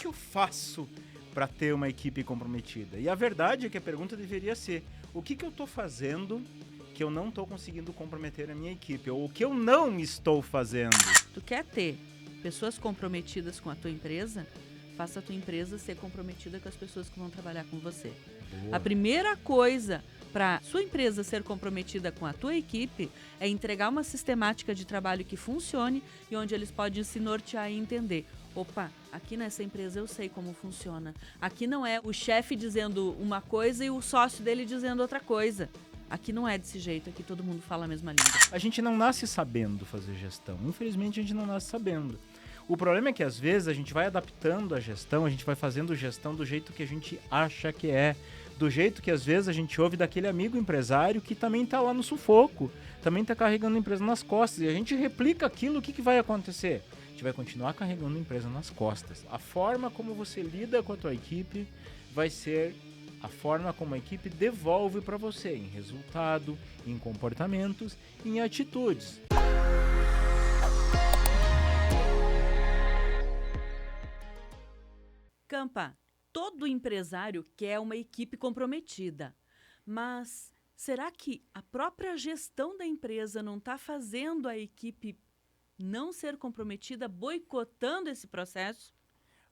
eu faço para ter uma equipe comprometida? E a verdade é que a pergunta deveria ser, o que eu estou fazendo que eu não estou conseguindo comprometer a minha equipe? Ou o que eu não estou fazendo? Tu quer ter pessoas comprometidas com a tua empresa? Faça a tua empresa ser comprometida com as pessoas que vão trabalhar com você. Boa. A primeira coisa para sua empresa ser comprometida com a tua equipe é entregar uma sistemática de trabalho que funcione e onde eles podem se nortear e entender. Opa, aqui nessa empresa eu sei como funciona. Aqui não é o chefe dizendo uma coisa e o sócio dele dizendo outra coisa. Aqui não é desse jeito, aqui todo mundo fala a mesma língua. A gente não nasce sabendo fazer gestão. Infelizmente, a gente não nasce sabendo. O problema é que, às vezes, a gente vai adaptando a gestão, a gente vai fazendo gestão do jeito que a gente acha que é. Do jeito que, às vezes, a gente ouve daquele amigo empresário que também está lá no sufoco, também está carregando a empresa nas costas. E a gente replica aquilo, o que vai acontecer? A gente vai continuar carregando a empresa nas costas. A forma como você lida com a tua equipe vai ser a forma como a equipe devolve para você em resultado, em comportamentos, em atitudes. Campa, todo empresário quer uma equipe comprometida, mas será que a própria gestão da empresa não está fazendo a equipe não ser comprometida, boicotando esse processo?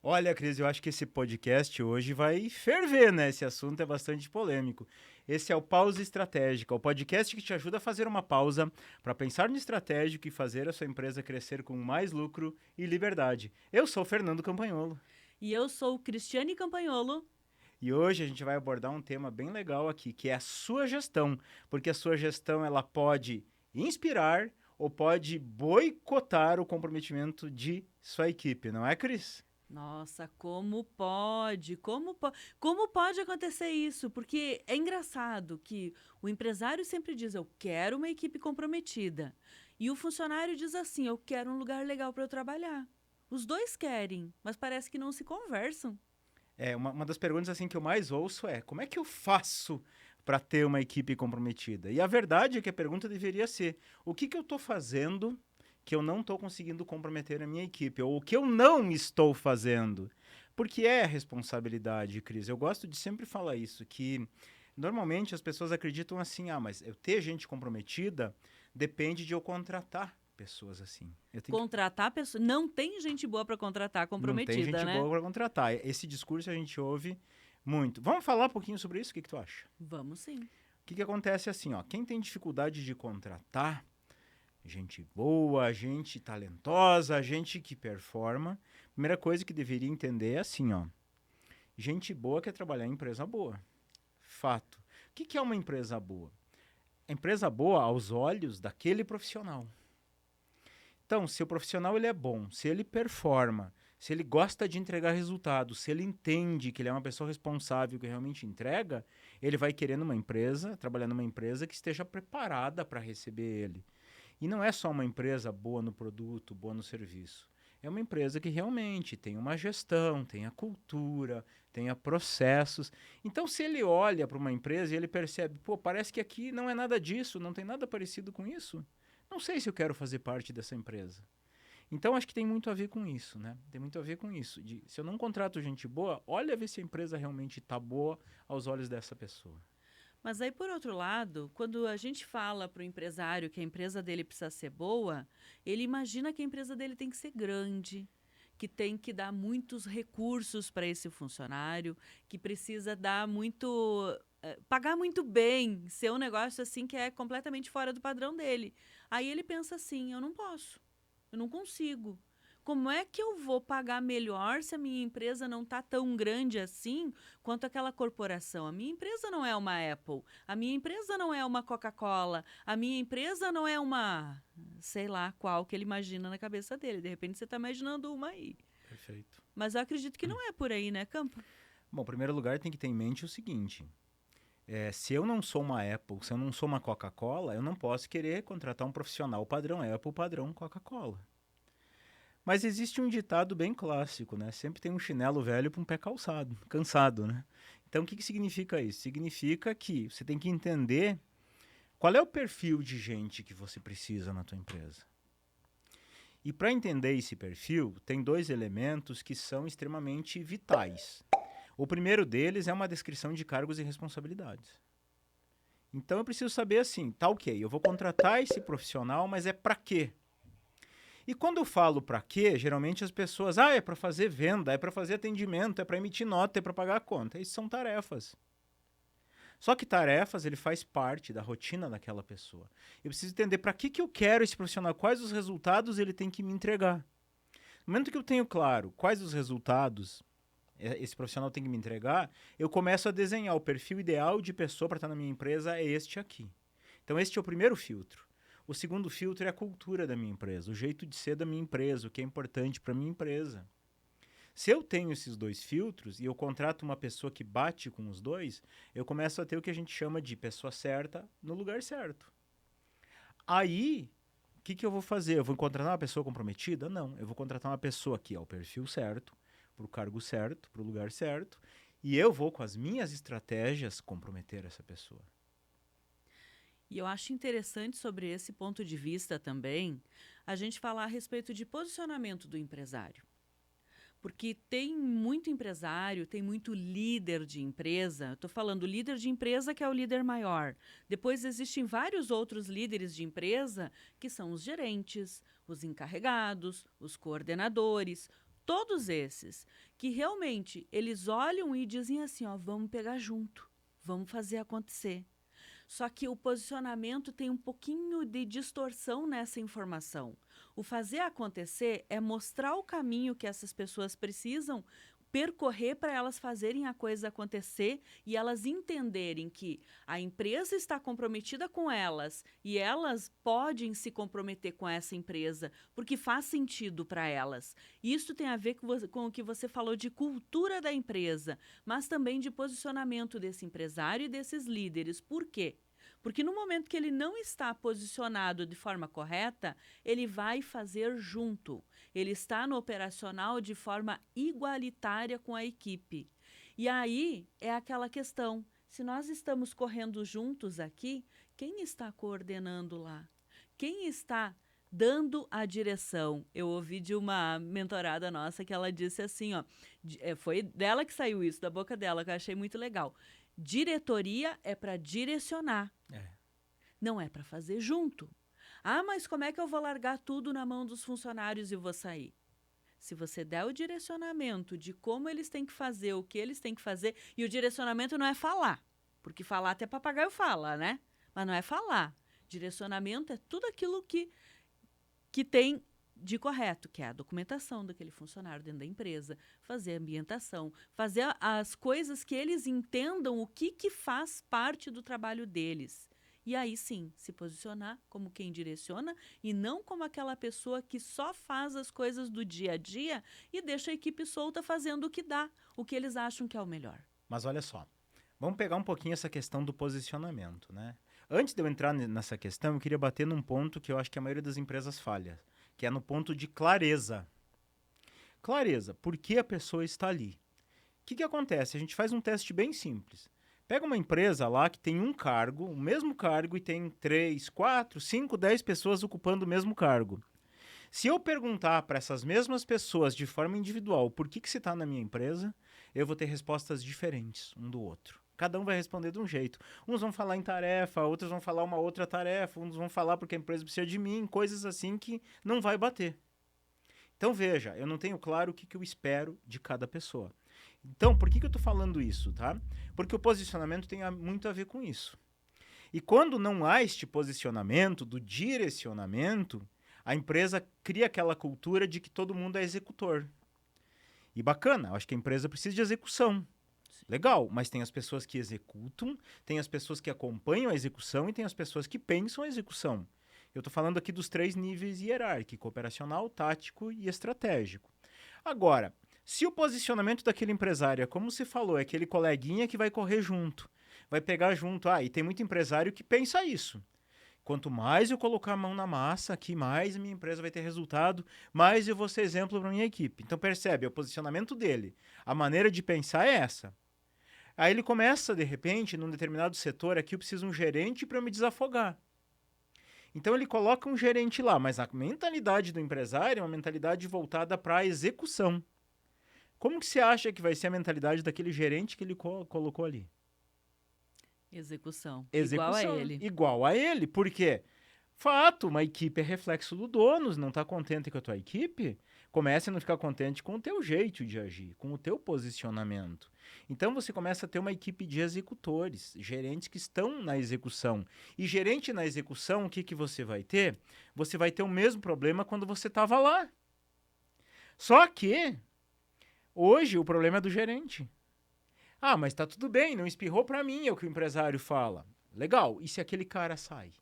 Olha, Cris, eu acho que esse podcast hoje vai ferver, né? Esse assunto é bastante polêmico. Esse é o Pausa Estratégica, o podcast que te ajuda a fazer uma pausa para pensar no estratégico e fazer a sua empresa crescer com mais lucro e liberdade. Eu sou o Fernando Campagnolo. E eu sou o Cristiane Campagnolo. E hoje a gente vai abordar um tema bem legal aqui, que é a sua gestão, porque a sua gestão ela pode inspirar ou pode boicotar o comprometimento de sua equipe, não é, Cris? Nossa, como pode? Como pode acontecer isso? Porque é engraçado que o empresário sempre diz, eu quero uma equipe comprometida. E o funcionário diz assim, eu quero um lugar legal para eu trabalhar. Os dois querem, mas parece que não se conversam. Uma das perguntas assim que eu mais ouço é, como é que eu faço para ter uma equipe comprometida? E a verdade é que a pergunta deveria ser, o que eu estou fazendo que eu não estou conseguindo comprometer a minha equipe, ou o que eu não estou fazendo. Porque é responsabilidade, Cris. Eu gosto de sempre falar isso, que normalmente as pessoas acreditam assim, mas eu ter gente comprometida depende de eu contratar pessoas assim. Contratar pessoas... Não tem gente boa para contratar comprometida, né? Não tem gente boa para contratar. Esse discurso a gente ouve muito. Vamos falar um pouquinho sobre isso? O que tu acha? Vamos sim. O que acontece assim, quem tem dificuldade de contratar gente boa, gente talentosa, gente que performa. Primeira coisa que deveria entender é assim, gente boa quer trabalhar em empresa boa. Fato. O que é uma empresa boa? A empresa boa aos olhos daquele profissional. Então, se o profissional ele é bom, se ele performa, se ele gosta de entregar resultados, se ele entende que ele é uma pessoa responsável que realmente entrega, ele vai querer numa empresa, trabalhar numa empresa que esteja preparada para receber ele. E não é só uma empresa boa no produto, boa no serviço. É uma empresa que realmente tem uma gestão, tem a cultura, tem processos. Então, se ele olha para uma empresa e ele percebe, parece que aqui não é nada disso, não tem nada parecido com isso, não sei se eu quero fazer parte dessa empresa. Então, acho que tem muito a ver com isso, né? Tem muito a ver com isso. Se eu não contrato gente boa, olha ver se a empresa realmente está boa aos olhos dessa pessoa. Mas aí, por outro lado, quando a gente fala para o empresário que a empresa dele precisa ser boa, ele imagina que a empresa dele tem que ser grande, que tem que dar muitos recursos para esse funcionário, que precisa dar pagar muito bem, ser um negócio assim que é completamente fora do padrão dele. Aí ele pensa assim, eu não posso, eu não consigo. Como é que eu vou pagar melhor se a minha empresa não está tão grande assim quanto aquela corporação? A minha empresa não é uma Apple, a minha empresa não é uma Coca-Cola, a minha empresa não é uma, sei lá qual que ele imagina na cabeça dele. De repente você está imaginando uma aí. Perfeito. Mas eu acredito que não é por aí, né, Campa? Bom, em primeiro lugar, tem que ter em mente o seguinte. Se eu não sou uma Apple, se eu não sou uma Coca-Cola, eu não posso querer contratar um profissional padrão Apple, padrão Coca-Cola. Mas existe um ditado bem clássico, né? Sempre tem um chinelo velho para um pé cansado, né? Então, o que significa isso? Significa que você tem que entender qual é o perfil de gente que você precisa na tua empresa. E para entender esse perfil, tem 2 elementos que são extremamente vitais. O primeiro deles é uma descrição de cargos e responsabilidades. Então eu preciso saber assim, tá ok, eu vou contratar esse profissional, mas é para quê? E quando eu falo para quê, geralmente as pessoas, é para fazer venda, é para fazer atendimento, é para emitir nota, é para pagar a conta. Isso são tarefas. Só que tarefas, ele faz parte da rotina daquela pessoa. Eu preciso entender para que eu quero esse profissional, quais os resultados ele tem que me entregar. No momento que eu tenho claro quais os resultados esse profissional tem que me entregar, eu começo a desenhar o perfil ideal de pessoa para estar na minha empresa é este aqui. Então, este é o primeiro filtro. O segundo filtro é a cultura da minha empresa, o jeito de ser da minha empresa, o que é importante para a minha empresa. Se eu tenho esses 2 filtros e eu contrato uma pessoa que bate com os 2, eu começo a ter o que a gente chama de pessoa certa no lugar certo. Aí, o que eu vou fazer? Eu vou contratar uma pessoa comprometida? Não, eu vou contratar uma pessoa que é o perfil certo, para o cargo certo, para o lugar certo, e eu vou, com as minhas estratégias, comprometer essa pessoa. E eu acho interessante sobre esse ponto de vista também a gente falar a respeito de posicionamento do empresário. Porque tem muito empresário, tem muito líder de empresa. Estou falando líder de empresa, que é o líder maior. Depois existem vários outros líderes de empresa, que são os gerentes, os encarregados, os coordenadores, todos esses, que realmente eles olham e dizem assim, ó, vamos pegar junto, vamos fazer acontecer. Só que o posicionamento tem um pouquinho de distorção nessa informação. O fazer acontecer é mostrar o caminho que essas pessoas precisam percorrer para elas fazerem a coisa acontecer e elas entenderem que a empresa está comprometida com elas e elas podem se comprometer com essa empresa porque faz sentido para elas. Isso tem a ver com o que você falou de cultura da empresa, mas também de posicionamento desse empresário e desses líderes. Por quê? Porque no momento que ele não está posicionado de forma correta, ele vai fazer junto. Ele está no operacional de forma igualitária com a equipe. E aí é aquela questão, se nós estamos correndo juntos aqui, quem está coordenando lá? Quem está dando a direção? Eu ouvi de uma mentorada nossa que ela disse assim, ó, foi dela que saiu isso, da boca dela, que eu achei muito legal. Diretoria é para direcionar, não é para fazer junto. Ah, mas como é que eu vou largar tudo na mão dos funcionários e vou sair? Se você der o direcionamento de como eles têm que fazer, o que eles têm que fazer, e o direcionamento não é falar, porque falar até papagaio fala, né? Mas não é falar. Direcionamento é tudo aquilo que tem de correto, que é a documentação daquele funcionário dentro da empresa, fazer a ambientação, fazer as coisas que eles entendam o que faz parte do trabalho deles. E aí sim, se posicionar como quem direciona e não como aquela pessoa que só faz as coisas do dia a dia e deixa a equipe solta fazendo o que dá, o que eles acham que é o melhor. Mas olha só, vamos pegar um pouquinho essa questão do posicionamento, né? Antes de eu entrar nessa questão, eu queria bater num ponto que eu acho que a maioria das empresas falha, que é no ponto de clareza. Clareza, por que a pessoa está ali? O que acontece? A gente faz um teste bem simples. Pega uma empresa lá que tem um cargo, o mesmo cargo, e tem 3, 4, 5, 10 pessoas ocupando o mesmo cargo. Se eu perguntar para essas mesmas pessoas de forma individual por que você está na minha empresa, eu vou ter respostas diferentes um do outro. Cada um vai responder de um jeito. Uns vão falar em tarefa, outros vão falar uma outra tarefa, uns vão falar porque a empresa precisa de mim, coisas assim que não vai bater. Então veja, eu não tenho claro o que eu espero de cada pessoa. Então, por que eu estou falando isso, tá? Porque o posicionamento tem muito a ver com isso. E quando não há este posicionamento, do direcionamento, a empresa cria aquela cultura de que todo mundo é executor. E bacana, acho que a empresa precisa de execução. Legal, mas tem as pessoas que executam, tem as pessoas que acompanham a execução e tem as pessoas que pensam a execução. Eu estou falando aqui dos 3 níveis hierárquico, operacional, tático e estratégico. Agora, se o posicionamento daquele empresário é como você falou, é aquele coleguinha que vai correr junto, vai pegar junto, e tem muito empresário que pensa isso. Quanto mais eu colocar a mão na massa aqui, mais a minha empresa vai ter resultado, mais eu vou ser exemplo para a minha equipe. Então percebe, é o posicionamento dele. A maneira de pensar é essa. Aí ele começa, de repente, num determinado setor, aqui eu preciso de um gerente para me desafogar. Então ele coloca um gerente lá, mas a mentalidade do empresário é uma mentalidade voltada para a execução. Como que você acha que vai ser a mentalidade daquele gerente que ele colocou ali? Execução. Igual a Execução. ele. Igual a ele. Por quê? Fato, uma equipe é reflexo do dono. Se não está contente com a tua equipe, comece a não ficar contente com o teu jeito de agir, com o teu posicionamento. Então você começa a ter uma equipe de executores, gerentes que estão na execução. E gerente na execução, o que, que você vai ter? Você vai ter o mesmo problema quando você estava lá. Só que hoje o problema é do gerente. Ah, mas tá tudo bem, não espirrou para mim, é o que o empresário fala. Legal, e se aquele cara sai?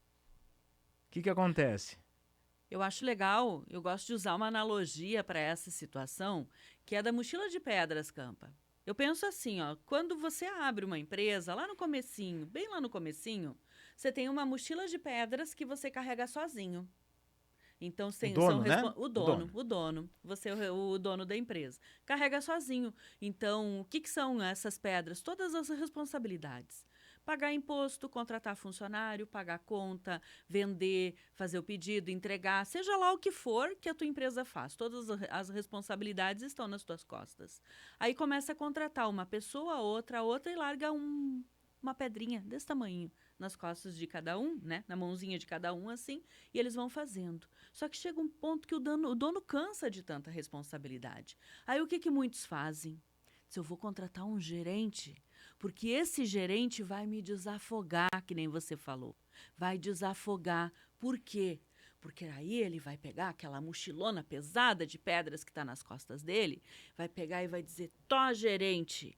O que acontece? Eu acho legal, eu gosto de usar uma analogia para essa situação, que é da mochila de pedras, Campa. Eu penso assim, ó, quando você abre uma empresa, lá no comecinho, bem lá no comecinho, você tem uma mochila de pedras que você carrega sozinho. Então, O dono, né? o dono, você é o dono da empresa, carrega sozinho. Então, o que, que são essas pedras? Todas as responsabilidades. Pagar imposto, contratar funcionário, pagar conta, vender, fazer o pedido, entregar, seja lá o que for que a tua empresa faz. Todas as responsabilidades estão nas tuas costas. Aí começa a contratar uma pessoa, outra e larga uma pedrinha desse tamanho nas costas de cada um, né? Na mãozinha de cada um, assim, e eles vão fazendo. Só que chega um ponto que o dono cansa de tanta responsabilidade. Aí o que, que muitos fazem? Se eu vou contratar um gerente, porque esse gerente vai me desafogar, que nem você falou. Vai desafogar. Por quê? Porque aí ele vai pegar aquela mochilona pesada de pedras que está nas costas dele, vai pegar e vai dizer, tó, gerente,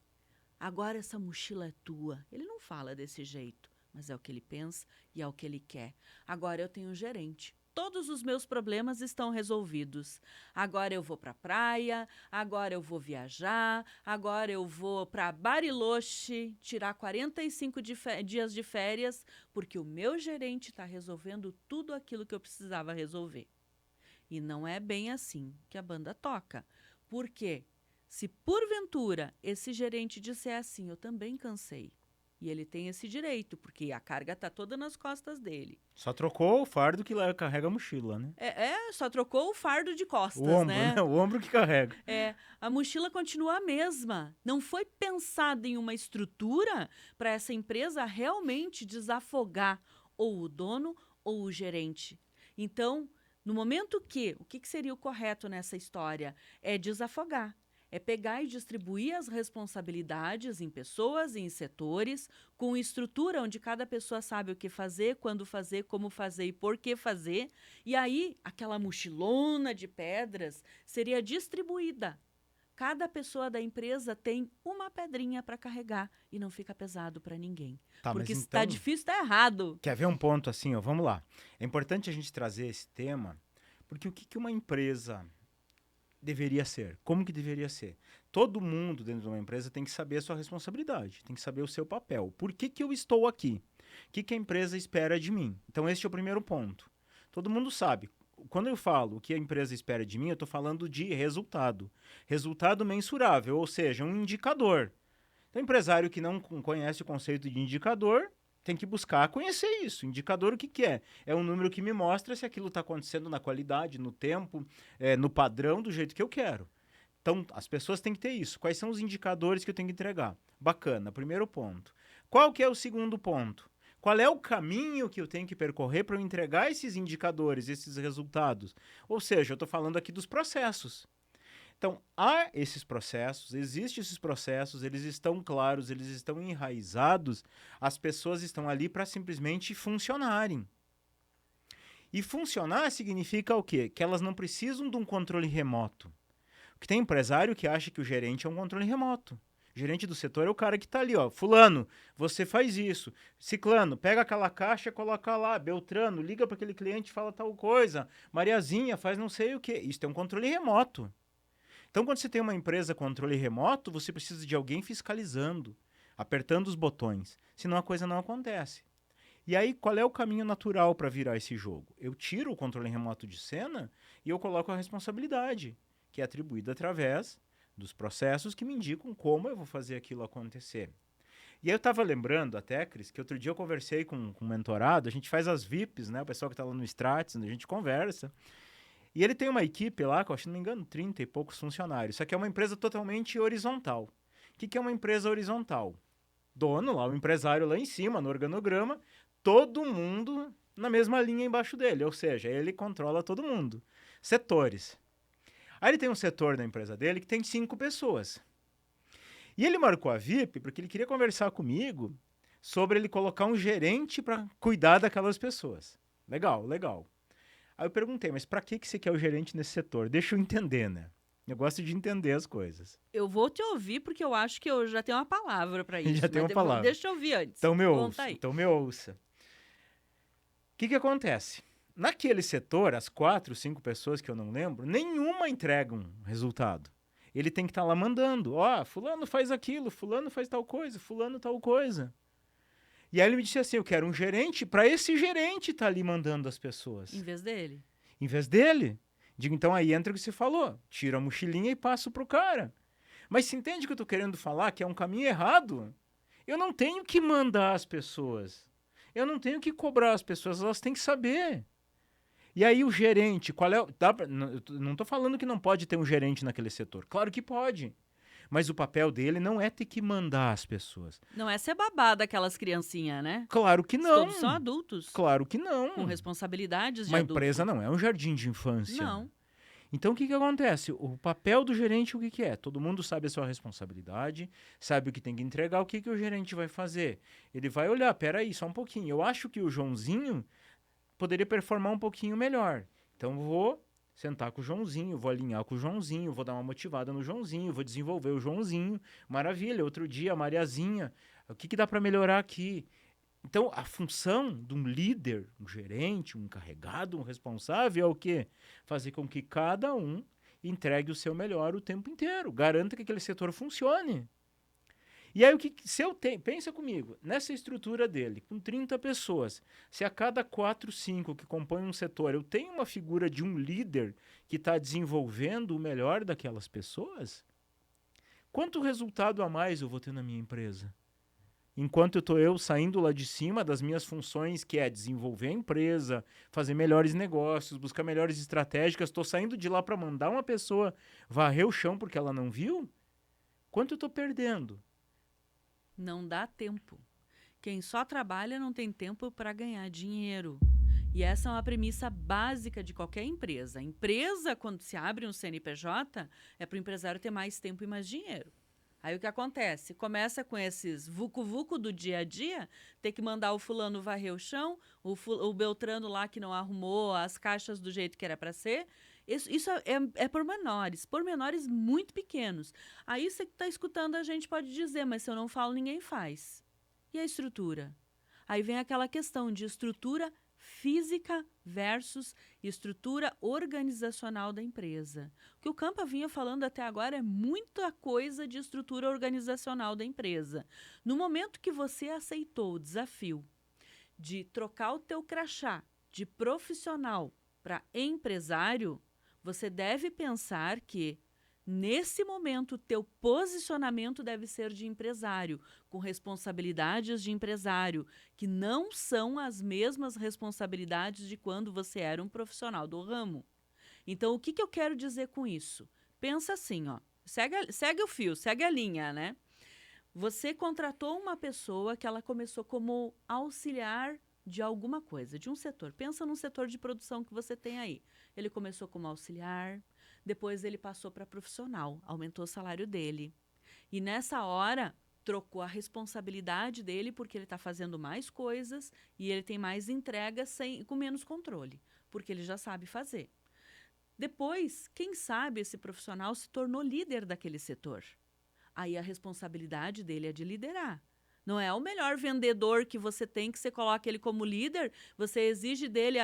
agora essa mochila é tua. Ele não fala desse jeito, mas é o que ele pensa e é o que ele quer. Agora eu tenho um gerente. Todos os meus problemas estão resolvidos. Agora eu vou para a praia, agora eu vou viajar, agora eu vou para Bariloche tirar 45 dias de férias, porque o meu gerente está resolvendo tudo aquilo que eu precisava resolver. E não é bem assim que a banda toca. Por quê? Se porventura esse gerente disser assim, eu também cansei, e ele tem esse direito, porque a carga está toda nas costas dele. Só trocou o fardo que carrega a mochila, né? Só trocou o fardo de O costas, ombro, né? né? O ombro que carrega. A mochila continua a mesma. Não foi pensada em uma estrutura para essa empresa realmente desafogar ou o dono ou o gerente. Então, no momento o que seria o correto nessa história? É desafogar. É pegar e distribuir as responsabilidades em pessoas e em setores, com estrutura onde cada pessoa sabe o que fazer, quando fazer, como fazer e por que fazer. E aí, aquela mochilona de pedras seria distribuída. Cada pessoa da empresa tem uma pedrinha para carregar e não fica pesado para ninguém. Tá, Porque mas se está então, difícil, está errado. quer ver um ponto assim, ó? Vamos lá. É importante a gente trazer esse tema, porque o que uma empresa deveria ser? Como que deveria ser? Todo mundo dentro de uma empresa tem que saber a sua responsabilidade, tem que saber o seu papel. Por que eu estou aqui? O que a empresa espera de mim? Então, esse é o primeiro ponto. Todo mundo sabe. Quando eu falo o que a empresa espera de mim, eu estou falando de resultado. Resultado mensurável, ou seja, um indicador. Então, empresário que não conhece o conceito de indicador tem que buscar conhecer isso. Indicador, o que é? É um número que me mostra se aquilo está acontecendo na qualidade, no tempo, no padrão, do jeito que eu quero. Então, as pessoas têm que ter isso. Quais são os indicadores que eu tenho que entregar? Bacana, primeiro ponto. Qual que é o segundo ponto? Qual é o caminho que eu tenho que percorrer para eu entregar esses indicadores, esses resultados? Ou seja, eu estou falando aqui dos processos. Então, há esses processos, existem esses processos, eles estão claros, eles estão enraizados, as pessoas estão ali para simplesmente funcionarem. E funcionar significa o quê? Que elas não precisam de um controle remoto. Porque tem empresário que acha que o gerente é um controle remoto. O gerente do setor é o cara que está ali, ó. Fulano, você faz isso. Ciclano, pega aquela caixa e coloca lá. Beltrano, liga para aquele cliente e fala tal coisa. Mariazinha, faz não sei o quê. Isso é um controle remoto. Então, quando você tem uma empresa controle remoto, você precisa de alguém fiscalizando, apertando os botões. Senão a coisa não acontece. E aí, qual é o caminho natural para virar esse jogo? Eu tiro o controle remoto de cena e eu coloco a responsabilidade, que é atribuída através dos processos que me indicam como eu vou fazer aquilo acontecer. E aí eu tava lembrando até, Cris, que outro dia eu conversei com um mentorado, a gente faz as VIPs, né? O pessoal que tá lá no Stratis, a gente conversa. E ele tem uma equipe lá, que eu acho, se não me engano, 30 e poucos funcionários. Isso aqui é uma empresa totalmente horizontal. O que é uma empresa horizontal? Dono lá, o empresário lá em cima, no organograma, todo mundo na mesma linha embaixo dele. Ou seja, ele controla todo mundo. Setores. Aí ele tem um setor da empresa dele que tem 5 pessoas. E ele marcou a VIP porque ele queria conversar comigo sobre ele colocar um gerente para cuidar daquelas pessoas. Legal, legal. Aí eu perguntei, mas para que você quer o gerente nesse setor? Deixa eu entender, né? Eu gosto de entender as coisas. Eu vou te ouvir porque eu acho que eu já tenho uma palavra para isso. Já tem uma palavra. Deixa eu ouvir antes. Então me ouça. Aí. Então me ouça. O que acontece? Naquele setor, as 4, 5 pessoas que eu não lembro, nenhuma entrega um resultado. Ele tem que estar lá mandando. Ó, fulano faz aquilo, fulano faz tal coisa, fulano tal coisa. E aí ele me disse assim, eu quero um gerente para esse gerente estar ali mandando as pessoas. Em vez dele. Em vez dele. Digo, então aí entra o que você falou. Tira a mochilinha e passa pro cara. Mas se entende o que eu tô querendo falar, que é um caminho errado? Eu não tenho que mandar as pessoas. Eu não tenho que cobrar as pessoas, elas têm que saber. E aí o gerente, qual é... não tô falando que não pode ter um gerente naquele setor. Claro que pode. Mas o papel dele não é ter que mandar as pessoas. Não é ser babá daquelas criancinhas, né? Claro que não. Todos são adultos. Claro que não. Com responsabilidades de Uma adulto. empresa não é um jardim de infância. Não. Então, o que acontece? O papel do gerente, o que é? Todo mundo sabe a sua responsabilidade, sabe o que tem que entregar, o que o gerente vai fazer. Ele vai olhar, peraí, só um pouquinho. Eu acho que o Joãozinho poderia performar um pouquinho melhor. Então, vou sentar com o Joãozinho, vou alinhar com o Joãozinho, vou dar uma motivada no Joãozinho, vou desenvolver o Joãozinho. Maravilha. Outro dia, a Mariazinha. O que dá para melhorar aqui? Então, a função de um líder, um gerente, um encarregado, um responsável é o quê? Fazer com que cada um entregue o seu melhor o tempo inteiro. Garanta que aquele setor funcione. E aí, se eu tenho... Pensa comigo, nessa estrutura dele, com 30 pessoas, se a cada 4, 5 que compõem um setor, eu tenho uma figura de um líder que está desenvolvendo o melhor daquelas pessoas, quanto resultado a mais eu vou ter na minha empresa? Enquanto eu estou saindo lá de cima das minhas funções, que é desenvolver a empresa, fazer melhores negócios, buscar melhores estratégicas, estou saindo de lá para mandar uma pessoa varrer o chão porque ela não viu? Quanto eu estou perdendo? Não dá tempo. Quem só trabalha não tem tempo para ganhar dinheiro. E essa é uma premissa básica de qualquer empresa. A empresa, quando se abre um CNPJ, é para o empresário ter mais tempo e mais dinheiro. Aí o que acontece? Começa com esses vucu-vucu do dia a dia, ter que mandar o fulano varrer o chão, o Beltrano lá que não arrumou as caixas do jeito que era para ser. Isso é pormenores muito pequenos. Aí você que está escutando a gente pode dizer, mas se eu não falo, ninguém faz. E a estrutura? Aí vem aquela questão de estrutura física versus estrutura organizacional da empresa. O que o Campa vinha falando até agora é muita coisa de estrutura organizacional da empresa. No momento que você aceitou o desafio de trocar o teu crachá de profissional para empresário, você deve pensar que nesse momento, o teu posicionamento deve ser de empresário, com responsabilidades de empresário, que não são as mesmas responsabilidades de quando você era um profissional do ramo. Então, o que eu quero dizer com isso? Pensa assim, ó, segue o fio, segue a linha, né? Você contratou uma pessoa que ela começou como auxiliar de alguma coisa, de um setor. Pensa num setor de produção que você tem aí. Ele começou como auxiliar, depois ele passou para profissional, aumentou o salário dele. E nessa hora, trocou a responsabilidade dele porque ele está fazendo mais coisas e ele tem mais entregas com menos controle, porque ele já sabe fazer. Depois, quem sabe esse profissional se tornou líder daquele setor. Aí a responsabilidade dele é de liderar. Não é o melhor vendedor que você tem, que você coloca ele como líder, você exige dele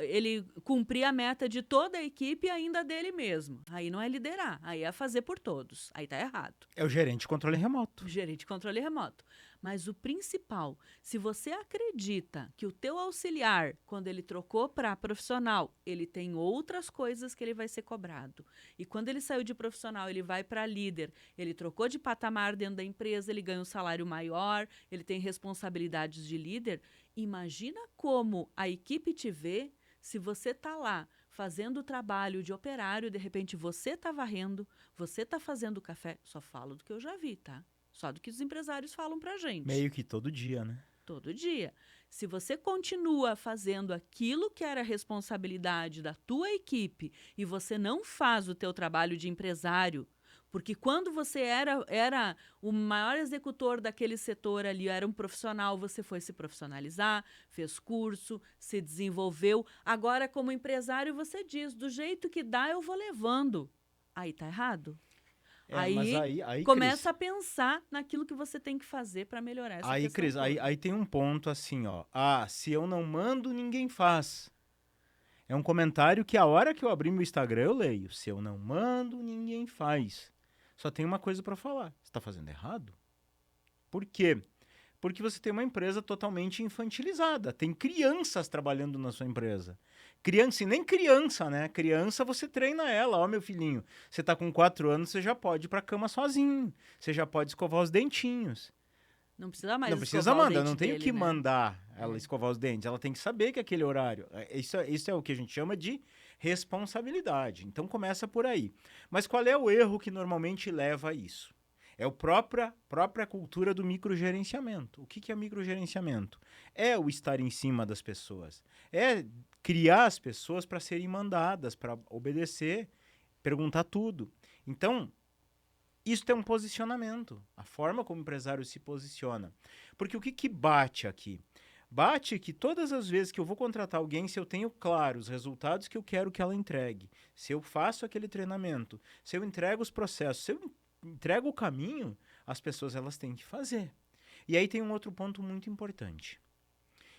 ele cumprir a meta de toda a equipe e ainda dele mesmo. Aí não é liderar, aí é fazer por todos. Aí tá errado. É o gerente de controle remoto. O gerente de controle remoto. Mas o principal, se você acredita que o teu auxiliar, quando ele trocou para profissional, ele tem outras coisas que ele vai ser cobrado. E quando ele saiu de profissional, ele vai para líder, ele trocou de patamar dentro da empresa, ele ganha um salário maior, ele tem responsabilidades de líder. Imagina como a equipe te vê se você está lá fazendo o trabalho de operário, de repente você está varrendo, você está fazendo café. Só falo do que eu já vi, tá? Só do que os empresários falam pra gente. Meio que todo dia, né? Todo dia. Se você continua fazendo aquilo que era responsabilidade da tua equipe e você não faz o teu trabalho de empresário, porque quando você era o maior executor daquele setor ali, era um profissional, você foi se profissionalizar, fez curso, se desenvolveu. Agora, como empresário, você diz, do jeito que dá, eu vou levando. Aí tá errado? Mas Aí aí, começa Cris, a pensar naquilo que você tem que fazer para melhorar essa aí, questão Cris, toda. aí tem um ponto assim, ó. Se eu não mando, ninguém faz. É um comentário que a hora que eu abrir meu Instagram eu leio. Se eu não mando, ninguém faz. Só tem uma coisa para falar. Você está fazendo errado? Por quê? Porque você tem uma empresa totalmente infantilizada. Tem crianças trabalhando na sua empresa. Criança, e nem criança, né? Criança, você treina ela. Ó, meu filhinho, você tá com 4 anos, você já pode ir pra cama sozinho. Você já pode escovar os dentinhos. Não precisa mais Não precisa escovar o mandar, dente não tenho dele, que né? mandar ela escovar os dentes. Ela tem que saber que é aquele horário. Isso é o que a gente chama de responsabilidade. Então começa por aí. Mas qual é o erro que normalmente leva a isso? É a própria cultura do microgerenciamento. O que é microgerenciamento? É o estar em cima das pessoas. É criar as pessoas para serem mandadas, para obedecer, perguntar tudo. Então, isso é um posicionamento, a forma como o empresário se posiciona. Porque o que bate aqui? Bate que todas as vezes que eu vou contratar alguém, se eu tenho claro os resultados que eu quero que ela entregue, se eu faço aquele treinamento, se eu entrego os processos, se eu entrego o caminho, as pessoas elas têm que fazer. E aí tem um outro ponto muito importante.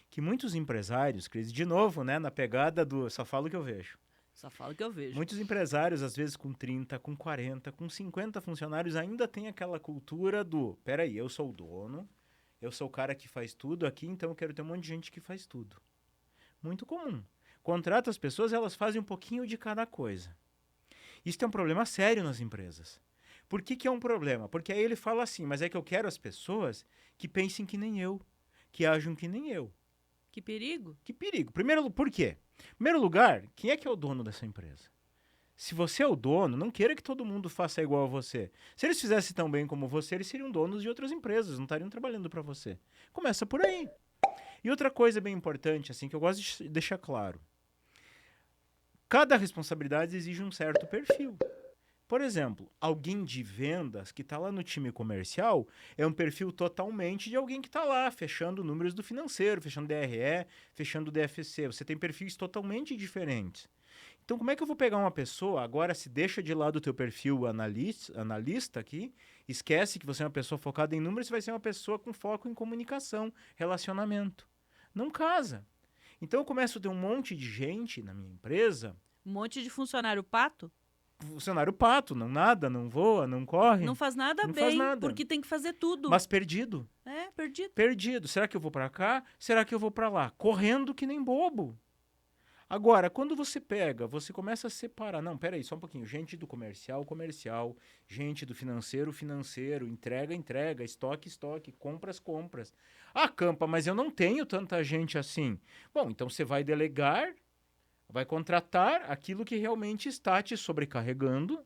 Que muitos empresários, Cris, de novo, né, na pegada do só falo o que eu vejo. Só falo que eu vejo. Muitos empresários, às vezes com 30, com 40, com 50 funcionários, ainda tem aquela cultura do peraí, eu sou o dono, eu sou o cara que faz tudo aqui, então eu quero ter um monte de gente que faz tudo. Muito comum. Contrata as pessoas, elas fazem um pouquinho de cada coisa. Isso é um problema sério nas empresas. Por que é um problema? Porque aí ele fala assim, mas é que eu quero as pessoas que pensem que nem eu, que ajam que nem eu. Que perigo. Que perigo. Primeiro, por quê? Em primeiro lugar, quem é que é o dono dessa empresa? Se você é o dono, não queira que todo mundo faça igual a você. Se eles fizessem tão bem como você, eles seriam donos de outras empresas, não estariam trabalhando para você. Começa por aí. E outra coisa bem importante, assim, que eu gosto de deixar claro. Cada responsabilidade exige um certo perfil. Por exemplo, alguém de vendas que está lá no time comercial é um perfil totalmente de alguém que está lá fechando números do financeiro, fechando DRE, fechando DFC. Você tem perfis totalmente diferentes. Então, como é que eu vou pegar uma pessoa, agora se deixa de lado o teu perfil analista aqui, esquece que você é uma pessoa focada em números, você vai ser uma pessoa com foco em comunicação, relacionamento. Não casa. Então, eu começo a ter um monte de gente na minha empresa. Um monte de funcionário pato. Funcionário pato, não nada, não voa, não corre. Não faz nada não bem, faz nada. porque tem que fazer tudo. Mas perdido. É, perdido. Perdido. Será que eu vou para cá? Será que eu vou para lá? Correndo que nem bobo. Agora, quando você pega, você começa a separar. Não, peraí, só um pouquinho. Gente do comercial, comercial. Gente do financeiro, financeiro. Entrega, entrega. Estoque, estoque. Compras, compras. Ah, Campa, mas eu não tenho tanta gente assim. Bom, então você vai delegar, vai contratar aquilo que realmente está te sobrecarregando,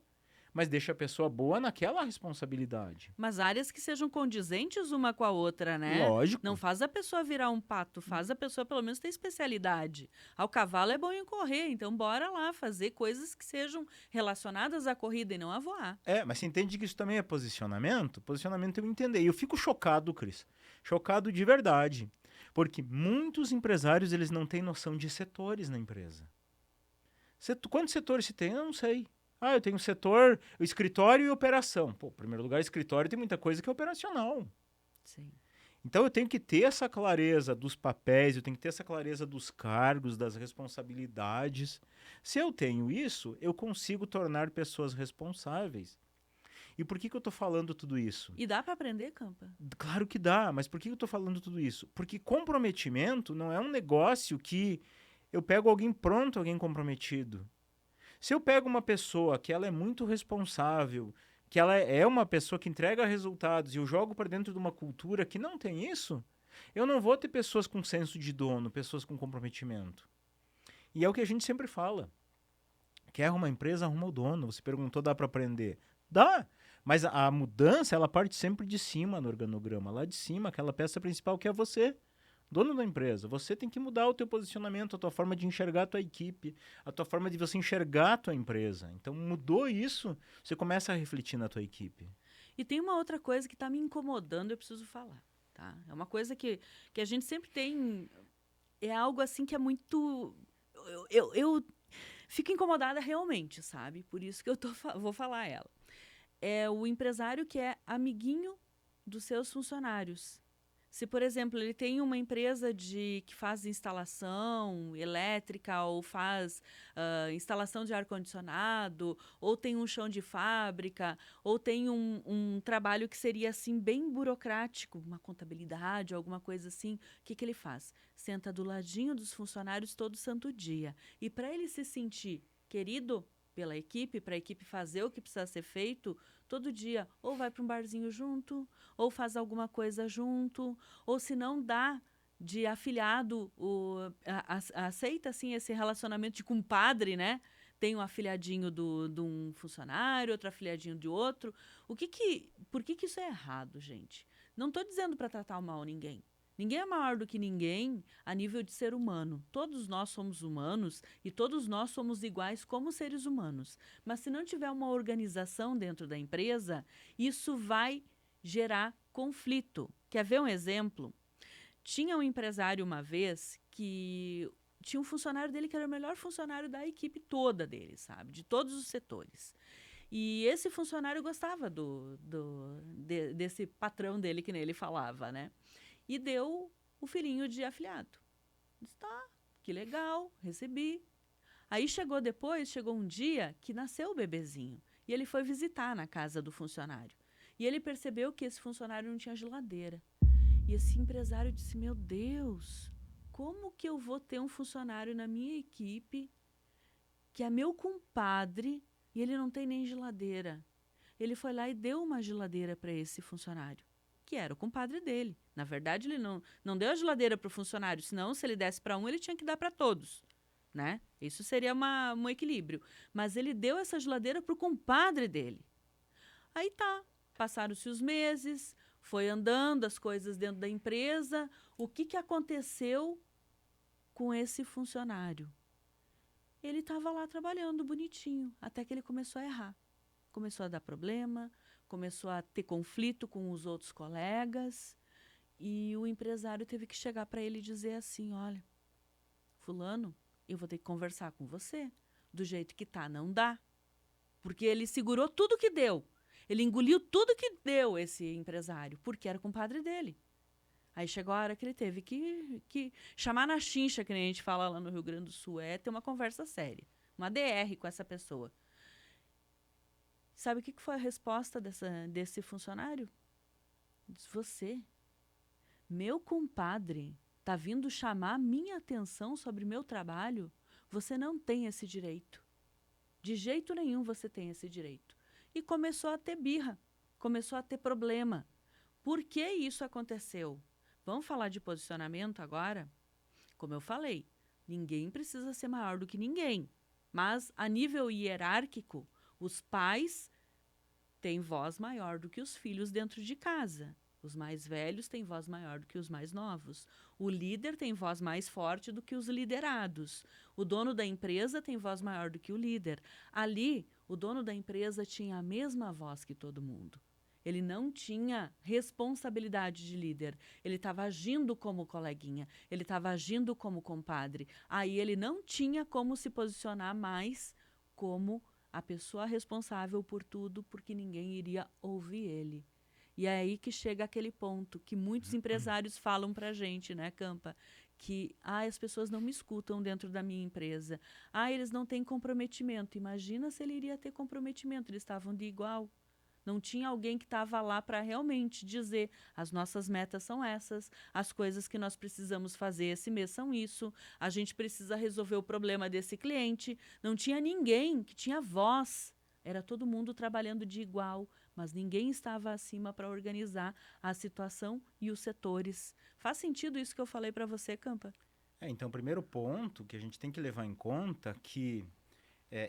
mas deixa a pessoa boa naquela responsabilidade. Mas áreas que sejam condizentes uma com a outra, né? Lógico. Não faz a pessoa virar um pato, faz a pessoa pelo menos ter especialidade. Ao cavalo é bom em correr, então bora lá fazer coisas que sejam relacionadas à corrida e não a voar. Mas você entende que isso também é posicionamento? Posicionamento eu entender. E eu fico chocado, Cris. Chocado de verdade. Porque muitos empresários, eles não têm noção de setores na empresa. Quantos setores se tem? Eu não sei. Eu tenho setor, escritório e operação. Pô, em primeiro lugar, escritório tem muita coisa que é operacional. Sim. Então eu tenho que ter essa clareza dos papéis, eu tenho que ter essa clareza dos cargos, das responsabilidades. Se eu tenho isso, eu consigo tornar pessoas responsáveis. E por que que eu tô falando tudo isso? E dá para aprender, Campa? Claro que dá, mas por que eu tô falando tudo isso? Porque comprometimento não é um negócio que eu pego alguém pronto, alguém comprometido. Se eu pego uma pessoa que ela é muito responsável, que ela é uma pessoa que entrega resultados e eu jogo para dentro de uma cultura que não tem isso, eu não vou ter pessoas com senso de dono, pessoas com comprometimento. E é o que a gente sempre fala. Quer arrumar empresa, arruma o dono. Você perguntou, dá para aprender? Dá! Mas a mudança, ela parte sempre de cima no organograma. Lá de cima, aquela peça principal que é você, dono da empresa. Você tem que mudar o teu posicionamento, a tua forma de enxergar a tua equipe, a tua forma de você enxergar a tua empresa. Então, mudou isso, você começa a refletir na tua equipe. E tem uma outra coisa que está me incomodando, eu preciso falar, tá? É uma coisa que a gente sempre tem... É algo assim que é muito... Eu fico incomodada realmente, sabe? Por isso que vou falar ela. É o empresário que é amiguinho dos seus funcionários. Se, por exemplo, ele tem uma empresa que faz instalação elétrica ou faz instalação de ar-condicionado, ou tem um chão de fábrica, ou tem um trabalho que seria assim bem burocrático, uma contabilidade, alguma coisa assim, o que, que ele faz? Senta do ladinho dos funcionários todo santo dia. E para ele se sentir querido pela equipe, para a equipe fazer o que precisa ser feito, todo dia ou vai para um barzinho junto, ou faz alguma coisa junto, ou se não dá de afilhado, aceita assim esse relacionamento de compadre, né? Tem um afilhadinho de um funcionário, outro afilhadinho de outro. Por que isso é errado, gente? Não estou dizendo para tratar mal ninguém. Ninguém é maior do que ninguém a nível de ser humano. Todos nós somos humanos e todos nós somos iguais como seres humanos. Mas se não tiver uma organização dentro da empresa, isso vai gerar conflito. Quer ver um exemplo? Tinha um empresário uma vez que tinha um funcionário dele que era o melhor funcionário da equipe toda dele, sabe? De todos os setores. E esse funcionário gostava desse patrão dele que nem ele falava, né? E deu o filhinho de afilhado. Disse, tá, que legal, recebi. Aí chegou um dia que nasceu o bebezinho. E ele foi visitar na casa do funcionário. E ele percebeu que esse funcionário não tinha geladeira. E esse empresário disse, meu Deus, como que eu vou ter um funcionário na minha equipe que é meu compadre e ele não tem nem geladeira? Ele foi lá e deu uma geladeira para esse funcionário, que era o compadre dele. Na verdade, ele não deu a geladeira para o funcionário, senão, se ele desse para um, ele tinha que dar para todos, né? Isso seria um equilíbrio. Mas ele deu essa geladeira para o compadre dele. Aí tá, passaram-se os meses, foi andando as coisas dentro da empresa. O que aconteceu com esse funcionário? Ele estava lá trabalhando bonitinho, até que ele começou a errar. Começou a dar problema, começou a ter conflito com os outros colegas, e o empresário teve que chegar para ele e dizer assim, olha, fulano, eu vou ter que conversar com você. Do jeito que tá, não dá. Porque ele segurou tudo que deu. Ele engoliu tudo que deu, esse empresário, porque era compadre dele. Aí chegou a hora que ele teve que chamar na chincha, que nem a gente fala lá no Rio Grande do Sul, ter uma conversa séria. Uma DR com essa pessoa. Sabe o que foi a resposta desse funcionário? Diz, você, meu compadre, tá vindo chamar minha atenção sobre meu trabalho? Você não tem esse direito. De jeito nenhum você tem esse direito. E começou a ter birra, começou a ter problema. Por que isso aconteceu? Vamos falar de posicionamento agora? Como eu falei, ninguém precisa ser maior do que ninguém. Mas, a nível hierárquico, os pais têm voz maior do que os filhos dentro de casa. Os mais velhos têm voz maior do que os mais novos. O líder tem voz mais forte do que os liderados. O dono da empresa tem voz maior do que o líder. Ali, o dono da empresa tinha a mesma voz que todo mundo. Ele não tinha responsabilidade de líder. Ele estava agindo como coleguinha. Ele estava agindo como compadre. Aí ele não tinha como se posicionar mais como a pessoa responsável por tudo, porque ninguém iria ouvir ele. E é aí que chega aquele ponto que muitos empresários falam pra gente, né, Campa? Que as pessoas não me escutam dentro da minha empresa. Eles não têm comprometimento. Imagina se ele iria ter comprometimento. Eles estavam de igual. Não tinha alguém que estava lá para realmente dizer: as nossas metas são essas, as coisas que nós precisamos fazer esse mês são isso, a gente precisa resolver o problema desse cliente. Não tinha ninguém que tinha voz. Era todo mundo trabalhando de igual, mas ninguém estava acima para organizar a situação e os setores. Faz sentido isso que eu falei para você, Campa? Então, o primeiro ponto que a gente tem que levar em conta que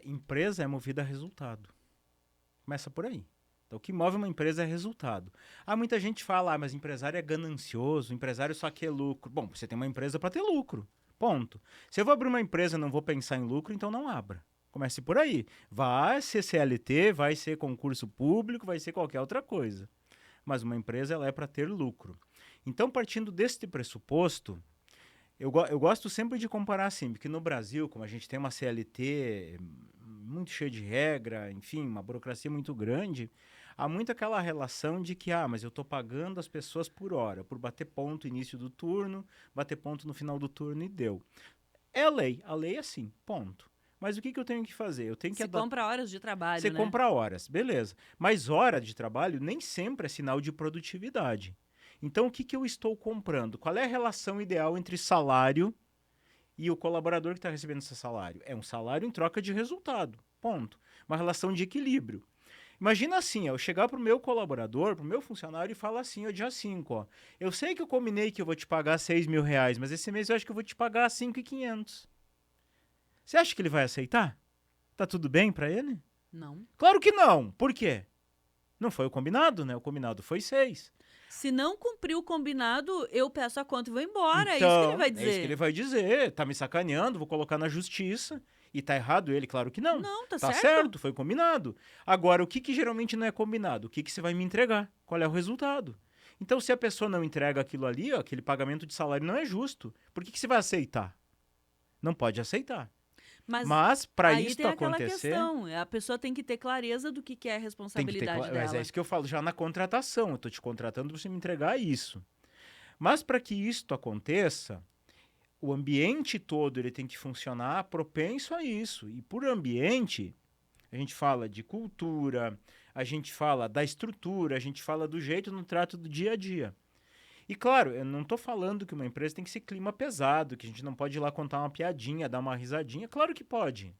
empresa é movida a resultado. Começa por aí. Então, o que move uma empresa é resultado. Muita gente fala, mas empresário é ganancioso, empresário só quer lucro. Bom, você tem uma empresa para ter lucro. Ponto. Se eu vou abrir uma empresa e não vou pensar em lucro, então não abra. Comece por aí. Vai ser CLT, vai ser concurso público, vai ser qualquer outra coisa. Mas uma empresa ela é para ter lucro. Então, partindo deste pressuposto, eu gosto sempre de comparar assim, porque no Brasil, como a gente tem uma CLT muito cheia de regra, enfim, uma burocracia muito grande, há muito aquela relação de que, mas eu estou pagando as pessoas por hora, por bater ponto no início do turno, bater ponto no final do turno e deu. É a lei é assim, ponto. Mas o que eu tenho que fazer? Eu tenho que Você compra horas de trabalho, Você né? compra horas, beleza. Mas hora de trabalho nem sempre é sinal de produtividade. Então, o que eu estou comprando? Qual é a relação ideal entre salário e o colaborador que está recebendo esse salário? É um salário em troca de resultado, ponto. Uma relação de equilíbrio. Imagina assim, eu chegar para o meu colaborador, para o meu funcionário e falar assim, dia 5, eu sei que eu combinei que eu vou te pagar R$ 6.000, mas esse mês eu acho que eu vou te pagar 5.500. Você acha que ele vai aceitar? Tá tudo bem para ele? Não. Claro que não. Por quê? Não foi o combinado, né? O combinado foi 6. Se não cumprir o combinado, eu peço a conta e vou embora. Então, É isso que ele vai é isso que ele dizer. vai dizer. Tá me sacaneando, vou colocar na justiça. E tá errado ele? Claro que não. Não, tá Tá certo? certo, foi combinado. Agora, o que geralmente não é combinado? O que você vai me entregar? Qual é o resultado? Então, se a pessoa não entrega aquilo ali, aquele pagamento de salário não é justo. Por que você vai aceitar? Não pode aceitar. Mas para aí isso tem aquela acontecer... questão. A pessoa tem que ter clareza do que é a responsabilidade dela. Mas é isso que eu falo já na contratação. Eu estou te contratando para você me entregar isso. Mas para que isto aconteça, o ambiente todo ele tem que funcionar propenso a isso. E por ambiente, a gente fala de cultura, a gente fala da estrutura, a gente fala do jeito no trato do dia a dia. E claro, eu não estou falando que uma empresa tem que ser clima pesado, que a gente não pode ir lá contar uma piadinha, dar uma risadinha. Claro que pode.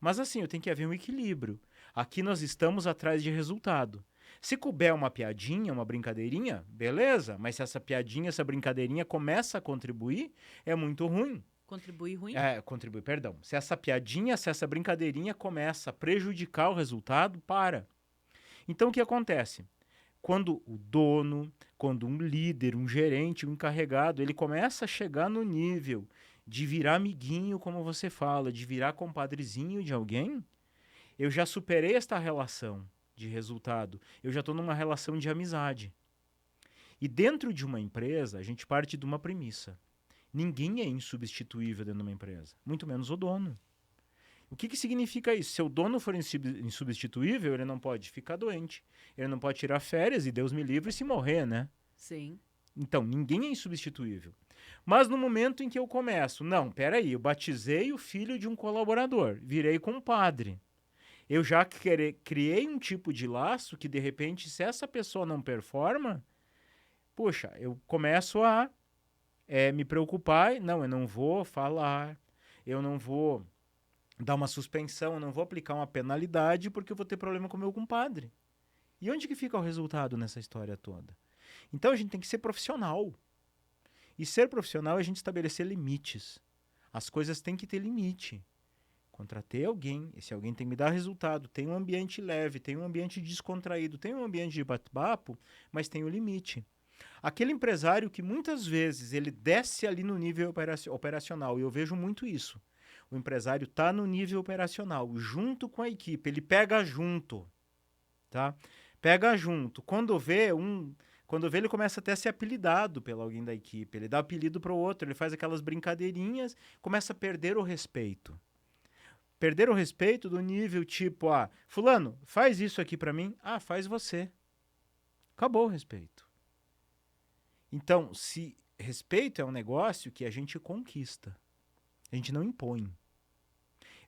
Mas assim, eu tenho que haver um equilíbrio. Aqui nós estamos atrás de resultado. Se couber uma piadinha, uma brincadeirinha, beleza. Mas se essa piadinha, essa brincadeirinha começa a contribuir, é muito ruim. Contribuir ruim? Contribuir, perdão. Se essa piadinha, se essa brincadeirinha começa a prejudicar o resultado, para. Então o que acontece? Quando o dono, quando um líder, um gerente, um encarregado, ele começa a chegar no nível de virar amiguinho, como você fala, de virar compadrezinho de alguém, eu já superei esta relação de resultado. Eu já estou numa relação de amizade. E dentro de uma empresa, a gente parte de uma premissa. Ninguém é insubstituível dentro de uma empresa, muito menos o dono. O que significa isso? Se o dono for insubstituível, ele não pode ficar doente. Ele não pode tirar férias e Deus me livre se morrer, né? Sim. Então, ninguém é insubstituível. Mas no momento em que eu começo, não, peraí, eu batizei o filho de um colaborador, virei compadre. Eu já criei um tipo de laço que, de repente, se essa pessoa não performa, puxa, eu começo a me preocupar. Não, eu não vou falar, eu não vou dar uma suspensão, eu não vou aplicar uma penalidade porque eu vou ter problema com o meu compadre. E onde que fica o resultado nessa história toda? Então, a gente tem que ser profissional. E ser profissional é a gente estabelecer limites. As coisas têm que ter limite. Contratei alguém, esse alguém tem que me dar resultado, tem um ambiente leve, tem um ambiente descontraído, tem um ambiente de bate-papo, mas tem um limite. Aquele empresário que muitas vezes ele desce ali no nível operacional, e eu vejo muito isso. O empresário está no nível operacional, junto com a equipe, ele pega junto, tá? Pega junto. Quando vê, ele começa até a ser apelidado pelo alguém da equipe, ele dá apelido para o outro, ele faz aquelas brincadeirinhas, começa a perder o respeito. Perder o respeito do nível tipo, fulano, faz isso aqui para mim. Faz você. Acabou o respeito. Então, se respeito é um negócio que a gente conquista, a gente não impõe.